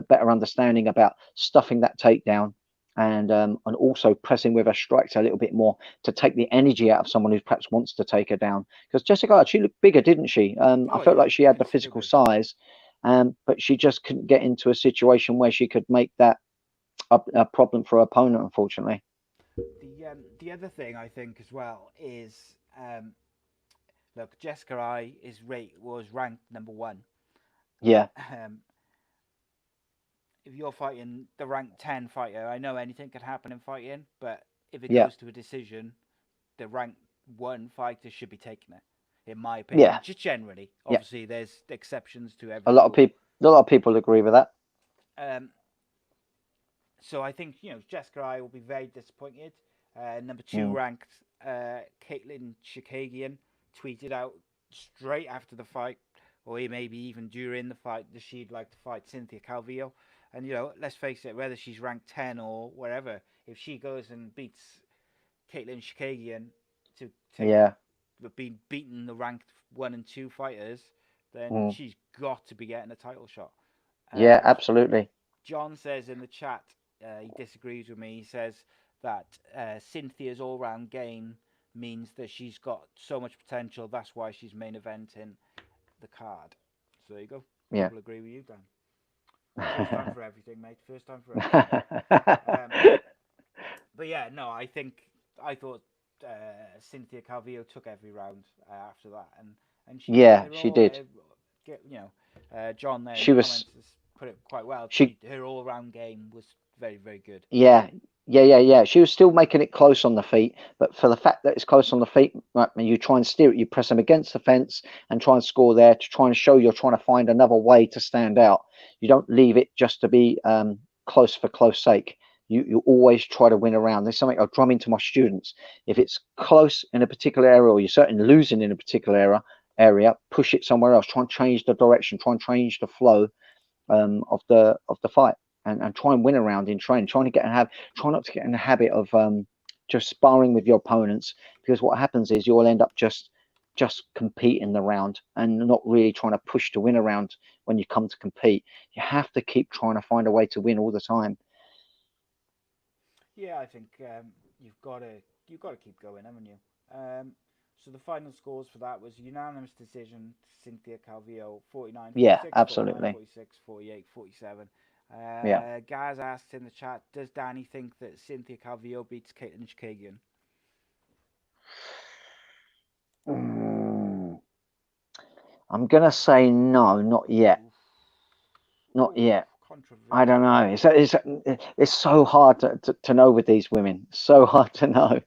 better understanding about stuffing that takedown and also pressing with her strikes a little bit more to take the energy out of someone who perhaps wants to take her down. Because Jessica Eye, she looked bigger, didn't she? I felt like she had the physical size, but she just couldn't get into a situation where she could make that a problem for her opponent, unfortunately. The other thing I think as well is, look, Jessica Eye was ranked number 1. Yeah. If you're fighting the ranked 10 fighter, I know anything could happen in fighting, but if it goes to a decision, the ranked 1 fighter should be taking it, in my opinion. Yeah. Just generally, obviously, there's exceptions to every. A lot of people agree with that. So I think Jessica Eye will be very disappointed. Number 2 ranked Caitlin Chikagian tweeted out straight after the fight, or maybe even during the fight, that she'd like to fight Cynthia Calvillo. And let's face it, whether she's ranked 10 or wherever, if she goes and beats Caitlin Chikagian to be beating the ranked 1 and 2 fighters, then she's got to be getting a title shot. Yeah, absolutely. John says in the chat, he disagrees with me. He says that Cynthia's all-round game means that she's got so much potential. That's why she's main eventing the card. So there you go. Yeah. People agree with you, Dan. First time for everything, mate. First time for everything. But yeah, no, I thought Cynthia Calvillo took every round after that, and she did. John there has put it quite well. Her all-round game was very, very good. Yeah. She was still making it close on the feet, but for the fact that it's close on the feet, right, you try and steer it, you press them against the fence and try and score there to try and show you're trying to find another way to stand out. You don't leave it just to be close for close sake. You always try to win around. There's something I drum into my students. If it's close in a particular area, or you're certainly losing in a particular area, push it somewhere else. Try and change the direction. Try and change the flow of the fight. And try and win around in training. Try not to get in the habit of just sparring with your opponents, because what happens is you'll end up just competing the round and not really trying to push to win around when you come to compete. You have to keep trying to find a way to win all the time. Yeah, I think you've got to keep going, haven't you? So the final scores for that was unanimous decision, Cynthia Calvillo, 49-46, Yeah, 49-46, absolutely. 48-47. Yeah. Gaz asked in the chat, does Danny think that Cynthia Calvillo beats Caitlin Chikagian? I'm going to say no, not yet. Not yet. I don't know. It's so hard to know with these women. So hard to know.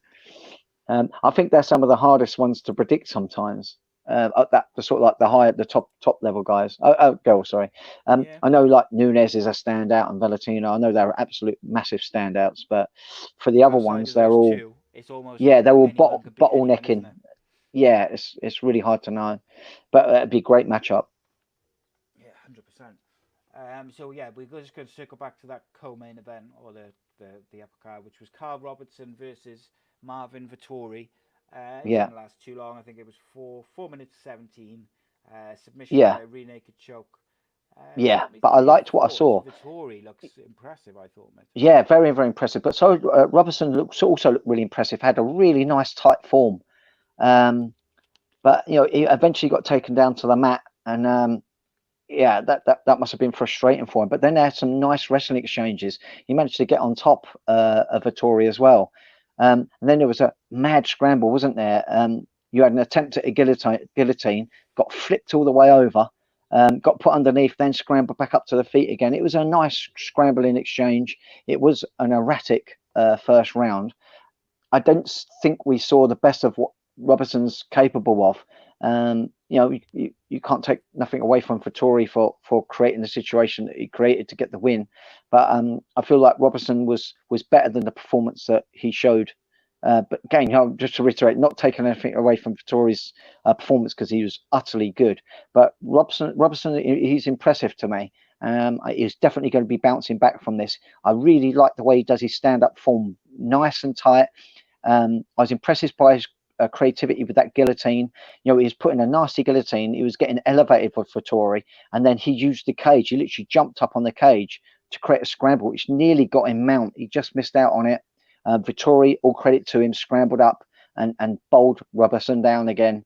I think they're some of the hardest ones to predict sometimes. The sort of like the top level guys. Girls, sorry. Yeah. I know like Nunes is a standout and Valentino. I know they're absolute massive standouts, but for the other Outside ones, of they're those all two, it's almost yeah, like they're all anyone could beat anyone, isn't bottlenecking. it? Yeah, it's really hard to know, but it'd be a great matchup. Yeah, 100%. So yeah, we're just going to circle back to that co-main event or the upper card, which was Carl Robertson versus Marvin Vettori. It Yeah, didn't last too long. I think it was 4 minutes 17. Submission yeah, by a rear naked choke. yeah. Talk me But I through your liked what I thoughts. saw. Vittori looks impressive, I thought, mate. Yeah, very, very impressive. But so Robertson also looked really impressive. Had a really nice tight form. But you know, he eventually got taken down to the mat, and yeah, that must have been frustrating for him. But then they had some nice wrestling exchanges. He managed to get on top of Vettori as well. And then there was a mad scramble, wasn't there? You had an attempt at a guillotine, got flipped all the way over, got put underneath, then scrambled back up to the feet again. It was a nice scrambling exchange. It was an erratic first round. I don't think we saw the best of what Robertson's capable of. You know, you can't take nothing away from Vettori for creating the situation that he created to get the win, but I feel like Robertson was better than the performance that he showed. But again, you know, just to reiterate, not taking anything away from Vettori's performance because he was utterly good. But Robertson, he's impressive to me. He's definitely going to be bouncing back from this. I really like the way he does his stand-up form, nice and tight. I was impressed by his creativity with that guillotine. You know, he was putting a nasty guillotine. He was getting elevated for Vettori, and then he used the cage. He literally jumped up on the cage to create a scramble, which nearly got him mount. He just missed out on it. Vettori, all credit to him, scrambled up and bowled Robertson down again.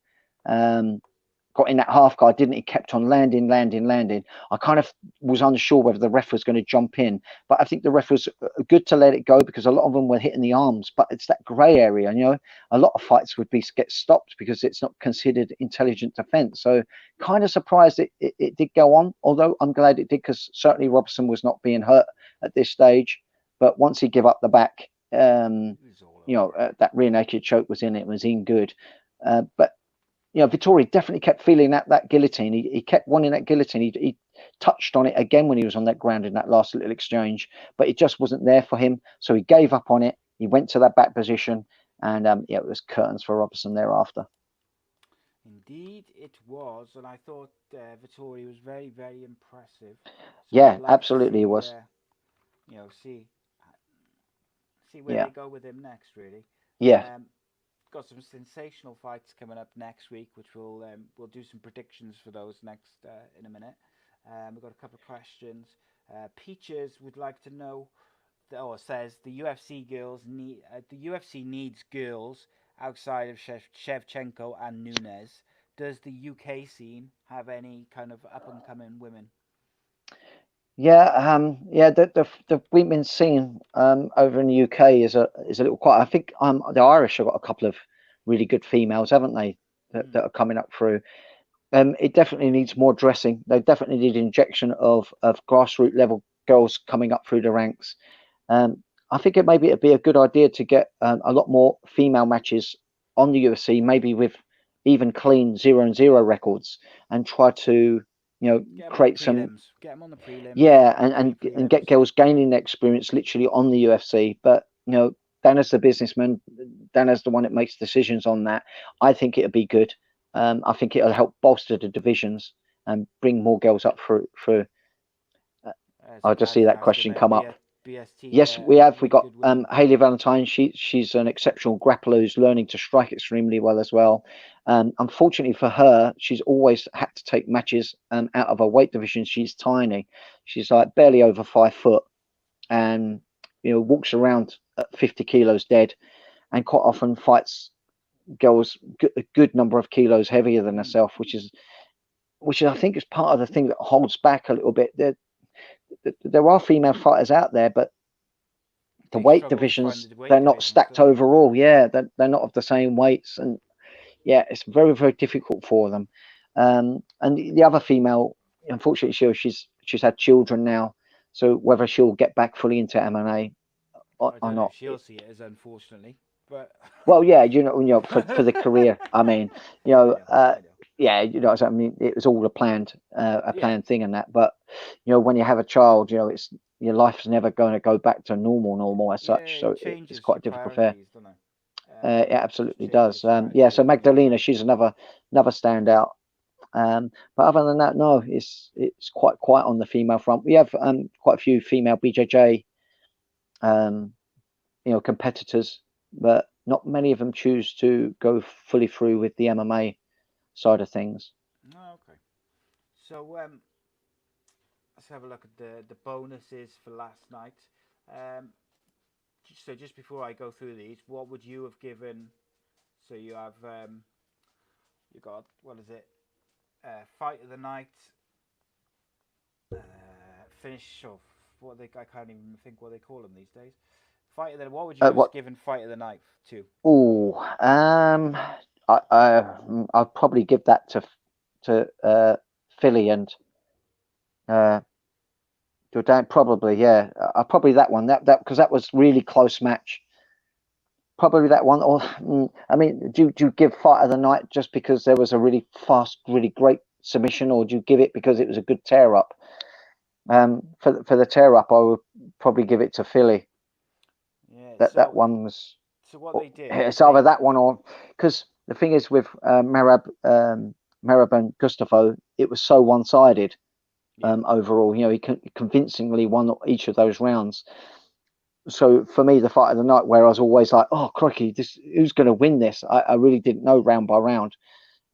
Got in that half guard, didn't he? Kept on landing. I kind of was unsure whether the ref was going to jump in, but I think the ref was good to let it go because a lot of them were hitting the arms. But it's that grey area, you know. A lot of fights would get stopped because it's not considered intelligent defence. So kind of surprised it did go on, although I'm glad it did because certainly Robertson was not being hurt at this stage. But once he gave up the back, you know, that rear naked choke was in good. But you know, Vettori definitely kept feeling that guillotine. He kept wanting that guillotine. He touched on it again when he was on that ground in that last little exchange, but it just wasn't there for him. So he gave up on it. He went to that back position, and yeah, it was curtains for Robertson thereafter. Indeed, it was, and I thought Vettori was very, very impressive. So yeah, absolutely, he was. You know, see where they go with him next, really. Yeah. Got some sensational fights coming up next week, which we'll do some predictions for those next in a minute. We've got a couple of questions. Peaches would like to know, or says the UFC needs girls outside of Shevchenko and Nunes. Does the UK scene have any kind of up and coming women? Yeah, yeah. The women's scene over in the UK is a little quiet. I think the Irish have got a couple of really good females, haven't they? That are coming up through. It definitely needs more dressing. They definitely need injection of grassroots level girls coming up through the ranks. I think it'd be a good idea to get a lot more female matches on the UFC, maybe with even clean 0-0 records, and try to, you know, create some. Get them on the prelims. Yeah, and get girls gaining experience literally on the UFC. But you know, Dana's the businessman. Dana's the one that makes decisions on that. I think it'll be good. I think it'll help bolster the divisions and bring more girls up through. I'll just see that question come up. BST, yes, we have. We got Hayley Valentine. She's an exceptional grappler who's learning to strike extremely well as well. Unfortunately for her, she's always had to take matches out of her weight division. She's tiny. She's like barely over 5 foot, and you know, walks around at 50 kilos dead, and quite often fights girls a good number of kilos heavier than herself, which I think is part of the thing that holds back a little bit. There are female fighters out there, but the weight divisions, they're not stacked overall. Yeah, they're not of the same weights, and yeah, it's very, very difficult for them. And the other female, unfortunately, she's had children now, so whether she'll get back fully into MMA or I don't know not. if she'll see it as unfortunately, but Well, yeah, for the career, I mean, yeah, I mean, it was all a planned thing and that, but when you have a child, it's your life's never going to go back to normal as such, so it's quite a difficult affair. It absolutely does. Yeah, so Magdalena, she's another standout. But other than that, no, it's quite quiet on the female front. We have quite a few female BJJ competitors, but not many of them choose to go fully through with the MMA side of things. Oh, okay. So let's have a look at the bonuses for last night. So just before I go through these, what would you have given? So you have you got, what is it? Fight of the night, finish of I can't even think what they call them these days. Fight of the, what would you have given fight of the night to? Oh, I'd probably give that to Philly and Jordan, probably, yeah. Probably that one, that because that was really close match. Probably that one, or I mean, do you give fight of the night just because there was a really fast, really great submission, or do you give it because it was a good tear up? For the tear up, I would probably give it to Philly. Yeah, that one was. So what they did, it's either that one or, because the thing is with Merab and Gustavo, it was so one sided. Overall, he convincingly won each of those rounds. So for me, the fight of the night, where I was always like, oh crikey, who's going to win this? I really didn't know round by round.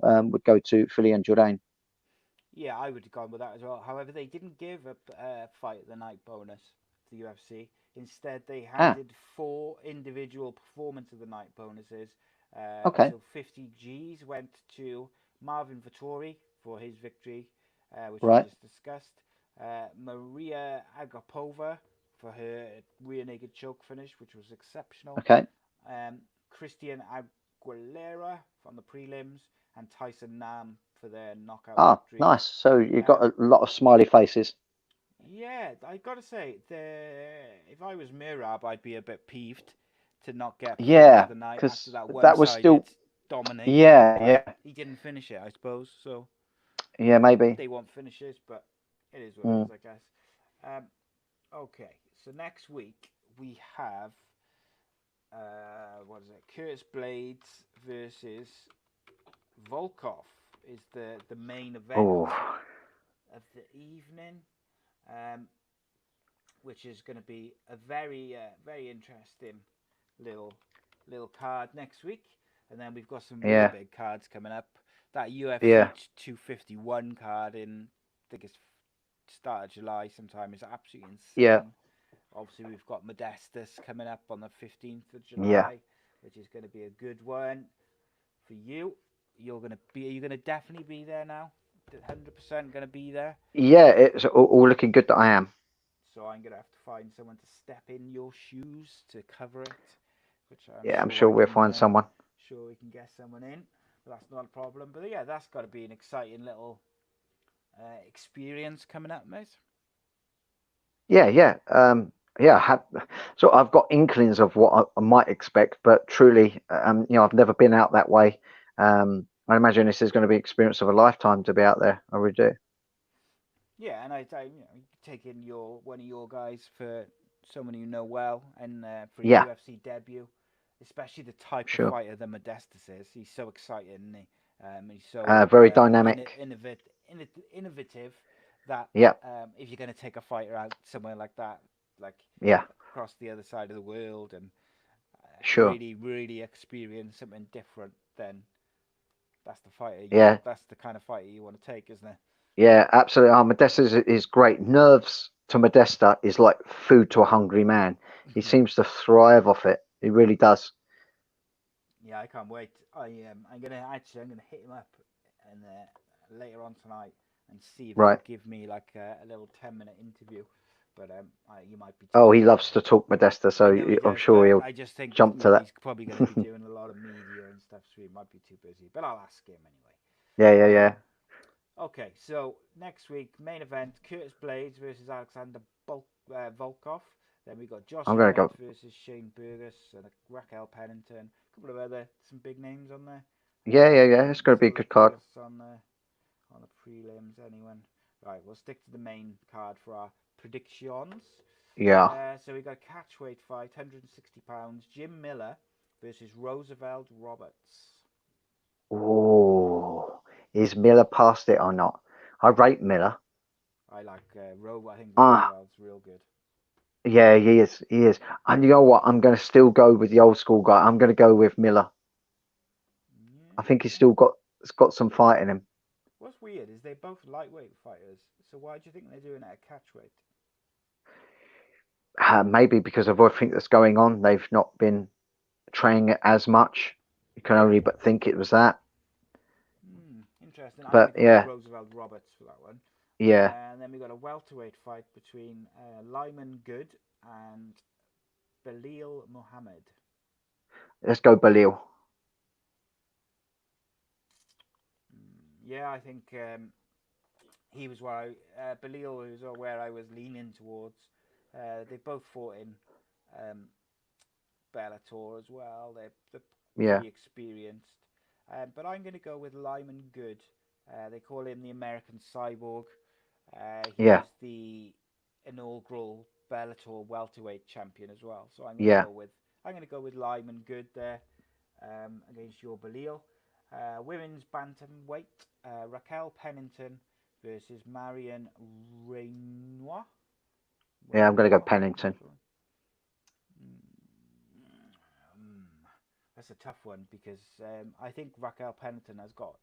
Would go to Philly and Jordan. Yeah, I would have gone with that as well. However, they didn't give a fight of the night bonus to the UFC. Instead, they handed 4 individual performance of the night bonuses. Okay. So 50 Gs went to Marvin Vettori for his victory, which right. we just discussed. Maria Agapova for her rear naked choke finish, which was exceptional. Okay. Christian Aguilera from the prelims, and Tyson Nam for their knockout victory. Nice. So you got a lot of smiley faces. Yeah, I gotta say, if I was Mirab, I'd be a bit peeved to not get the night after that was still domination. Yeah. He didn't finish it, I suppose. So yeah, maybe they won't finish it, but it is what it is, I guess. Okay, so next week we have what is it? Curtis Blades versus Volkov is the main event of the evening. Which is going to be a very very interesting little card next week, and then we've got some really big cards coming up. That UFC 251 card in, I think it's start of July sometime, is absolutely insane. Yeah. Obviously, we've got Modestus coming up on the 15th of July, which is going to be a good one for you. Are you going to definitely be there now? 100% going to be there? Yeah, it's all looking good that I am. So I'm going to have to find someone to step in your shoes to cover it. Which I'm sure we'll find someone. Sure we can get someone in. But that's not a problem. But yeah, that's got to be an exciting little experience coming up, mate. Yeah. So I've got inklings of what I might expect, but truly, I've never been out that way. I imagine this is going to be an experience of a lifetime to be out there. I really do. Yeah, and I take in one of your guys for someone you know well, and for a UFC debut, especially the type of fighter that Modestus is. He's so exciting, isn't he? He's so very dynamic, innovative. That if you're going to take a fighter out somewhere like that, across the other side of the world, and really, really experience something different, then that's the fighter. That's the kind of fighter you want to take, isn't it? Yeah, absolutely. Modesta is great. Nerves to Modesta is like food to a hungry man. He seems to thrive off it. He really does. Yeah, I can't wait. I'm gonna hit him up and later on tonight and see if Right. he'll give me like a little 10-minute interview. But you might be too Oh, he busy. loves to talk Modesta, so I know he I'm does, sure but he'll I just think jump to he's that. probably going to be doing a lot of media and stuff, so he might be too busy. But I'll ask him Yeah. anyway. Okay, so next week, main event, Curtis Blades versus Alexander Volkov. Then we got Josh I'm gonna Emmett go. versus Shane Burgos and Raquel Pennington. A couple of some big names on there. Yeah. It's gonna Let's be a have a good look who card. else is on the prelims. Anyone? Right, we'll stick to the main card for our predictions. Yeah. So we got a catchweight fight, 160 pounds. Jim Miller versus Roosevelt Roberts. Oh, is Miller past it or not? I rate Miller. I like I think Ah, Roosevelt's real good. yeah, he is. He is. And you know what? I'm gonna still go with the old school guy. I'm gonna go with Miller. Yeah, I think he's okay. still got some fight in him. What's weird is they're both lightweight fighters. So why do you think they're doing it at catchweight? Maybe because of everything that's going on, they've not been training it as much. You can only but think it was that. Interesting. I'm going But to go with yeah, Roosevelt Roberts for that one. yeah. And then we got a welterweight fight between Lyman Good and Belil Muhammad. Let's go Balil. Yeah, I think he was where Belil was where I was leaning towards. They both fought in Bellator as well. They're Yeah, pretty experienced. But I'm going to go with Lyman Good. They call him the American Cyborg. He yeah, was the inaugural Bellator welterweight champion as well. So yeah. I'm going to go with Lyman Good there against your Belil. Women's bantamweight, Raquel Pennington versus Marion Renoir. Yeah, I'm gonna go Pennington. That's a tough one because I think Raquel Pennington has got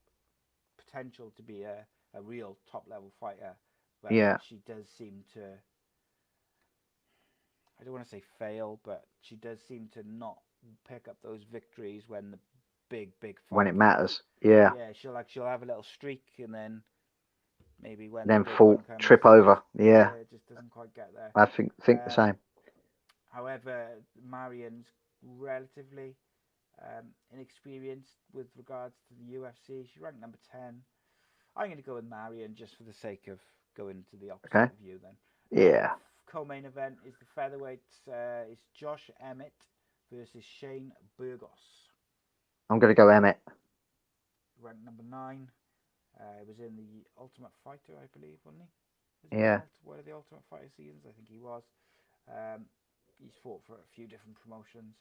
potential to be a real top level fighter, but Yeah, she does seem to, I don't want to say fail, but she does seem to not pick up those victories when the big when fight it comes. matters. Yeah. Yeah, she'll have a little streak, and then maybe when the Then big one fall, comes, trip over. Yeah, it just doesn't quite get there. I think the Um, same. However, Marion's relatively inexperienced with regards to the UFC. She's ranked number 10. I'm going to go with Marion just for the sake of going to the opposite Okay. of you then. Yeah, Co-main event is the featherweights. It's Josh Emmett versus Shane Burgos. I'm gonna go Emmet. Ranked number 9. He was in the Ultimate Fighter, I believe, wasn't he? Was Yeah, one of the Ultimate Fighter seasons? I think he was. He's fought for a few different promotions.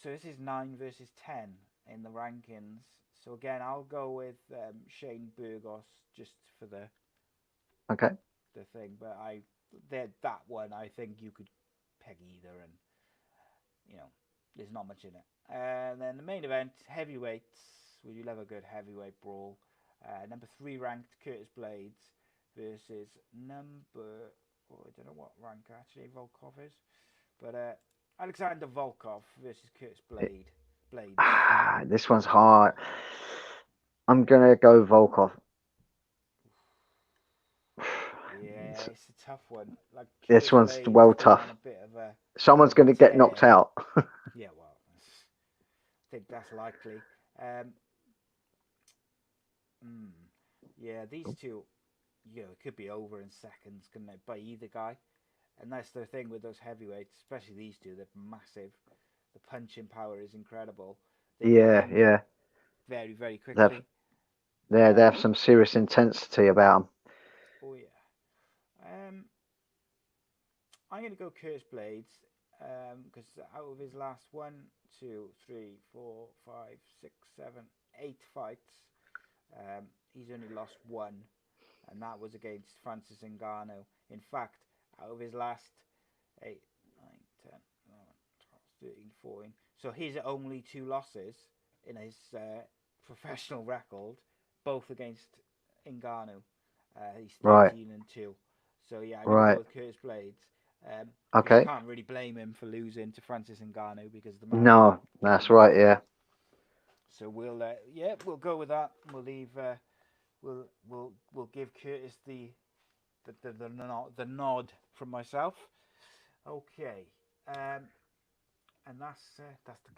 So this is 9 versus 10 in the rankings. So again, I'll go with Shane Burgos just for the okay. thing. But that one, I think you could peg either, and there's not much in it. And then the main event, heavyweights. We love a good heavyweight brawl. Number 3 ranked Curtis Blades versus number, I don't know what rank actually Volkov is, but Alexander Volkov versus Curtis Blades. This one's hard. I'm gonna go Volkov. Yeah, it's a tough one. Like This Curtis one's Blades well been tough. on a bit of a Someone's gonna get knocked tear. out. Yeah, well, I think that's likely. Yeah, these two, it could be over in seconds, couldn't it, by either guy? And that's the thing with those heavyweights, especially these two. They're massive. The punching power is incredible. They can end Yeah. very, very They have, quickly. they have some serious intensity about them. Oh yeah. I'm going to go Curtis Blades because out of his last 1, 2, 3, 4, 5, 6, 7, 8 fights, he's only lost 1, and that was against Francis Ngannou. In fact, out of his last 8, 9, 10, 11, 12, 13, 14, so his only 2 losses in his professional record, both against Ngannou. He's 13 Right. and 2. So yeah, I'm going to go Right. with Curtis Blades. Which you Okay. can't really blame him for losing to Francis Ngannou because the man. No, that's right. Yeah. So we'll go with that. We'll leave. We'll give Curtis the nod from myself. Okay. And that's the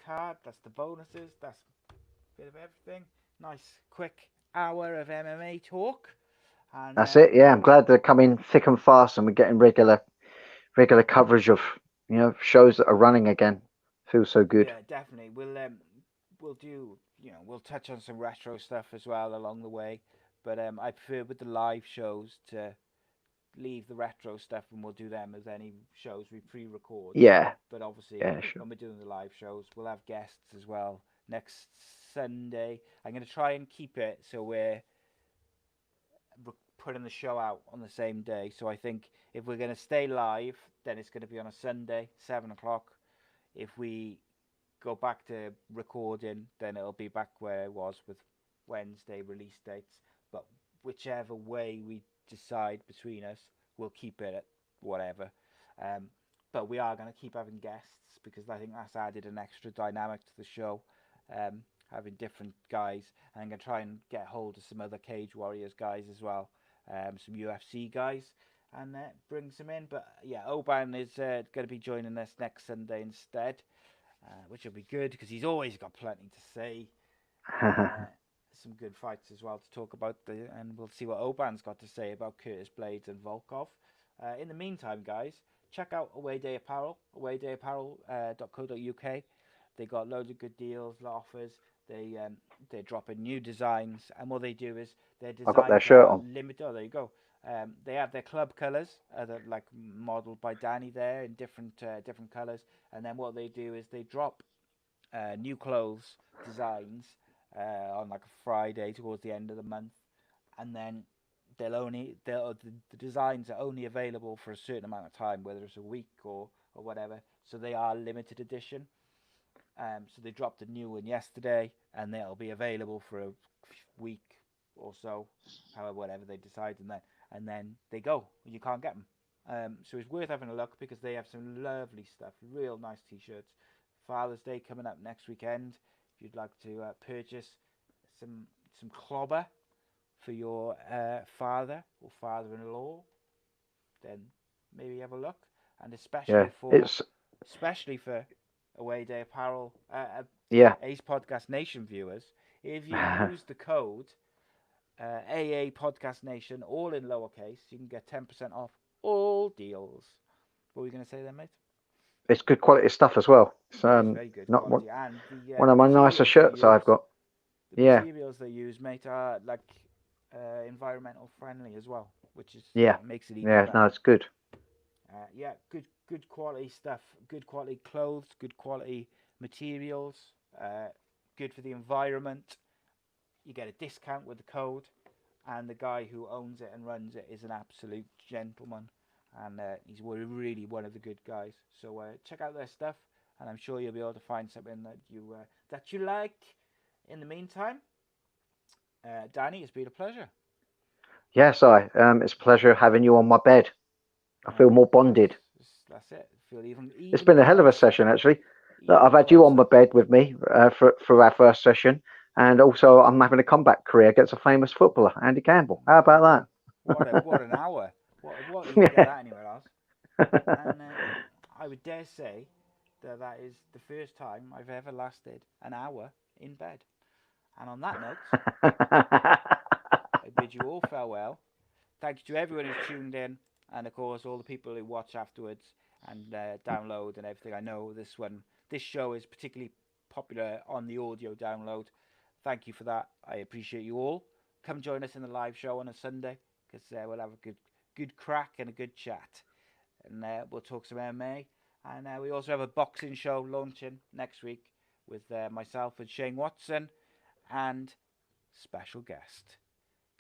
card. That's the bonuses. That's a bit of everything. Nice quick hour of MMA talk. And That's it. Yeah, I'm glad they're coming thick and fast, and we're getting regular coverage of shows that are running again. Feels so good. Yeah, definitely. We'll do we'll touch on some retro stuff as well along the way. But I prefer with the live shows to leave the retro stuff, and we'll do them as any shows we pre-record. Yeah. But obviously, Yeah, sure. when we're doing the live shows, we'll have guests as well next Sunday. I'm going to try and keep it so we're putting the show out on the same day. So I think if we're going to stay live, then it's going to be on a Sunday, 7 o'clock. If we go back to recording, then it'll be back where it was with Wednesday release dates. But whichever way we decide between us, we'll keep it at whatever. But we are going to keep having guests because I think that's added an extra dynamic to the show. Having different guys, and I'm going to try and get hold of some other Cage Warriors guys as well, some UFC guys, and bring some in. But yeah, Oban is going to be joining us next Sunday instead, which will be good because he's always got plenty to say. Some good fights as well to talk about, and we'll see what Oban's got to say about Curtis Blades and Volkov. In the meantime, guys, check out Away Day Apparel, awaydayapparel.co.uk. They got loads of good deals, offers. They're dropping new designs, and what they do is their designs I got their shirt on. limited. Oh, there you go. They have their club colours, like modelled by Danny there in different colours, and then what they do is they drop new clothes designs on like a Friday towards the end of the month, and then the designs are only available for a certain amount of time, whether it's a week or whatever. So they are limited edition. So they dropped a new one yesterday, and they'll be available for a week or so, however, whatever they decide, and then they go. You can't get them. So it's worth having a look because they have some lovely stuff, real nice t-shirts. Father's Day coming up next weekend. If you'd like to purchase some clobber for your father or father-in-law, then maybe have a look. And especially for Away Day Apparel, Ace Podcast Nation viewers, if you use the code AA Podcast Nation, all in lowercase, you can get 10% off all deals. What were you going to say then, mate? It's good quality stuff as well. It's very good not quality. And one of my nicer shirts I've got. The materials they use, mate, are like environmental friendly as well, which is makes it even better. No, it's good. Good quality stuff, good quality clothes, good quality materials, good for the environment. You get a discount with the code, and the guy who owns it and runs it is an absolute gentleman, and he's really one of the good guys. So check out their stuff, and I'm sure you'll be able to find something that you like. In the meantime, Danny, it's been a pleasure. Yes, it's a pleasure having you on my bed. I feel more bonded. That's it. Feel even it's been a hell of a session, actually. I've had you on my bed with me for our first session, and also I'm having a comeback career against a famous footballer, Andy Campbell. How about that? What an hour! What you get that anywhere else? And I would dare say that is the first time I've ever lasted an hour in bed. And on that note, I bid you all farewell. Thank you to everyone who's tuned in, and of course all the people who watch afterwards and download and everything. I know this show is particularly popular on the audio download. Thank you for that. I appreciate you all. Come join us in the live show on a Sunday, because we'll have a good crack and a good chat, and we'll talk some MMA. And we also have a boxing show launching next week with myself and Shane Watson, and special guest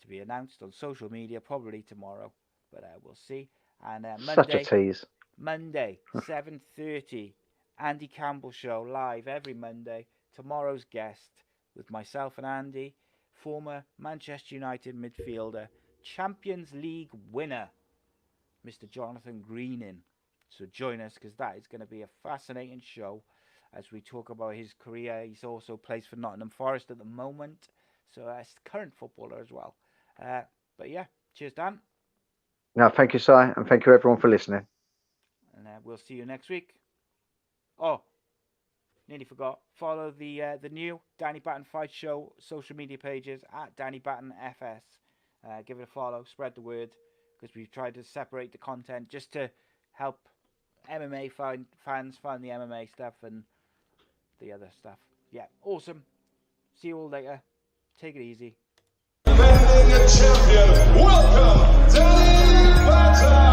to be announced on social media probably tomorrow, but we'll see. And such a tease. Monday 7:30, Andy Campbell show live every Monday. Tomorrow's guest with myself and Andy, former Manchester United midfielder, Champions League winner, Mr. Jonathan Greening. So join us, because that is going to be a fascinating show as we talk about his career. He's also plays for Nottingham Forest at the moment, so he's a current footballer as well. But yeah, cheers, Dan. No, thank you, Si, and thank you everyone for listening. And we'll see you next week. Oh, nearly forgot. Follow the new Danny Batten Fight Show social media pages at Danny Batten FS. Give it a follow, spread the word, because we've tried to separate the content just to help MMA fans find the MMA stuff and the other stuff. Yeah, awesome. See you all later. Take it easy. Defending champion, welcome, Danny Batten.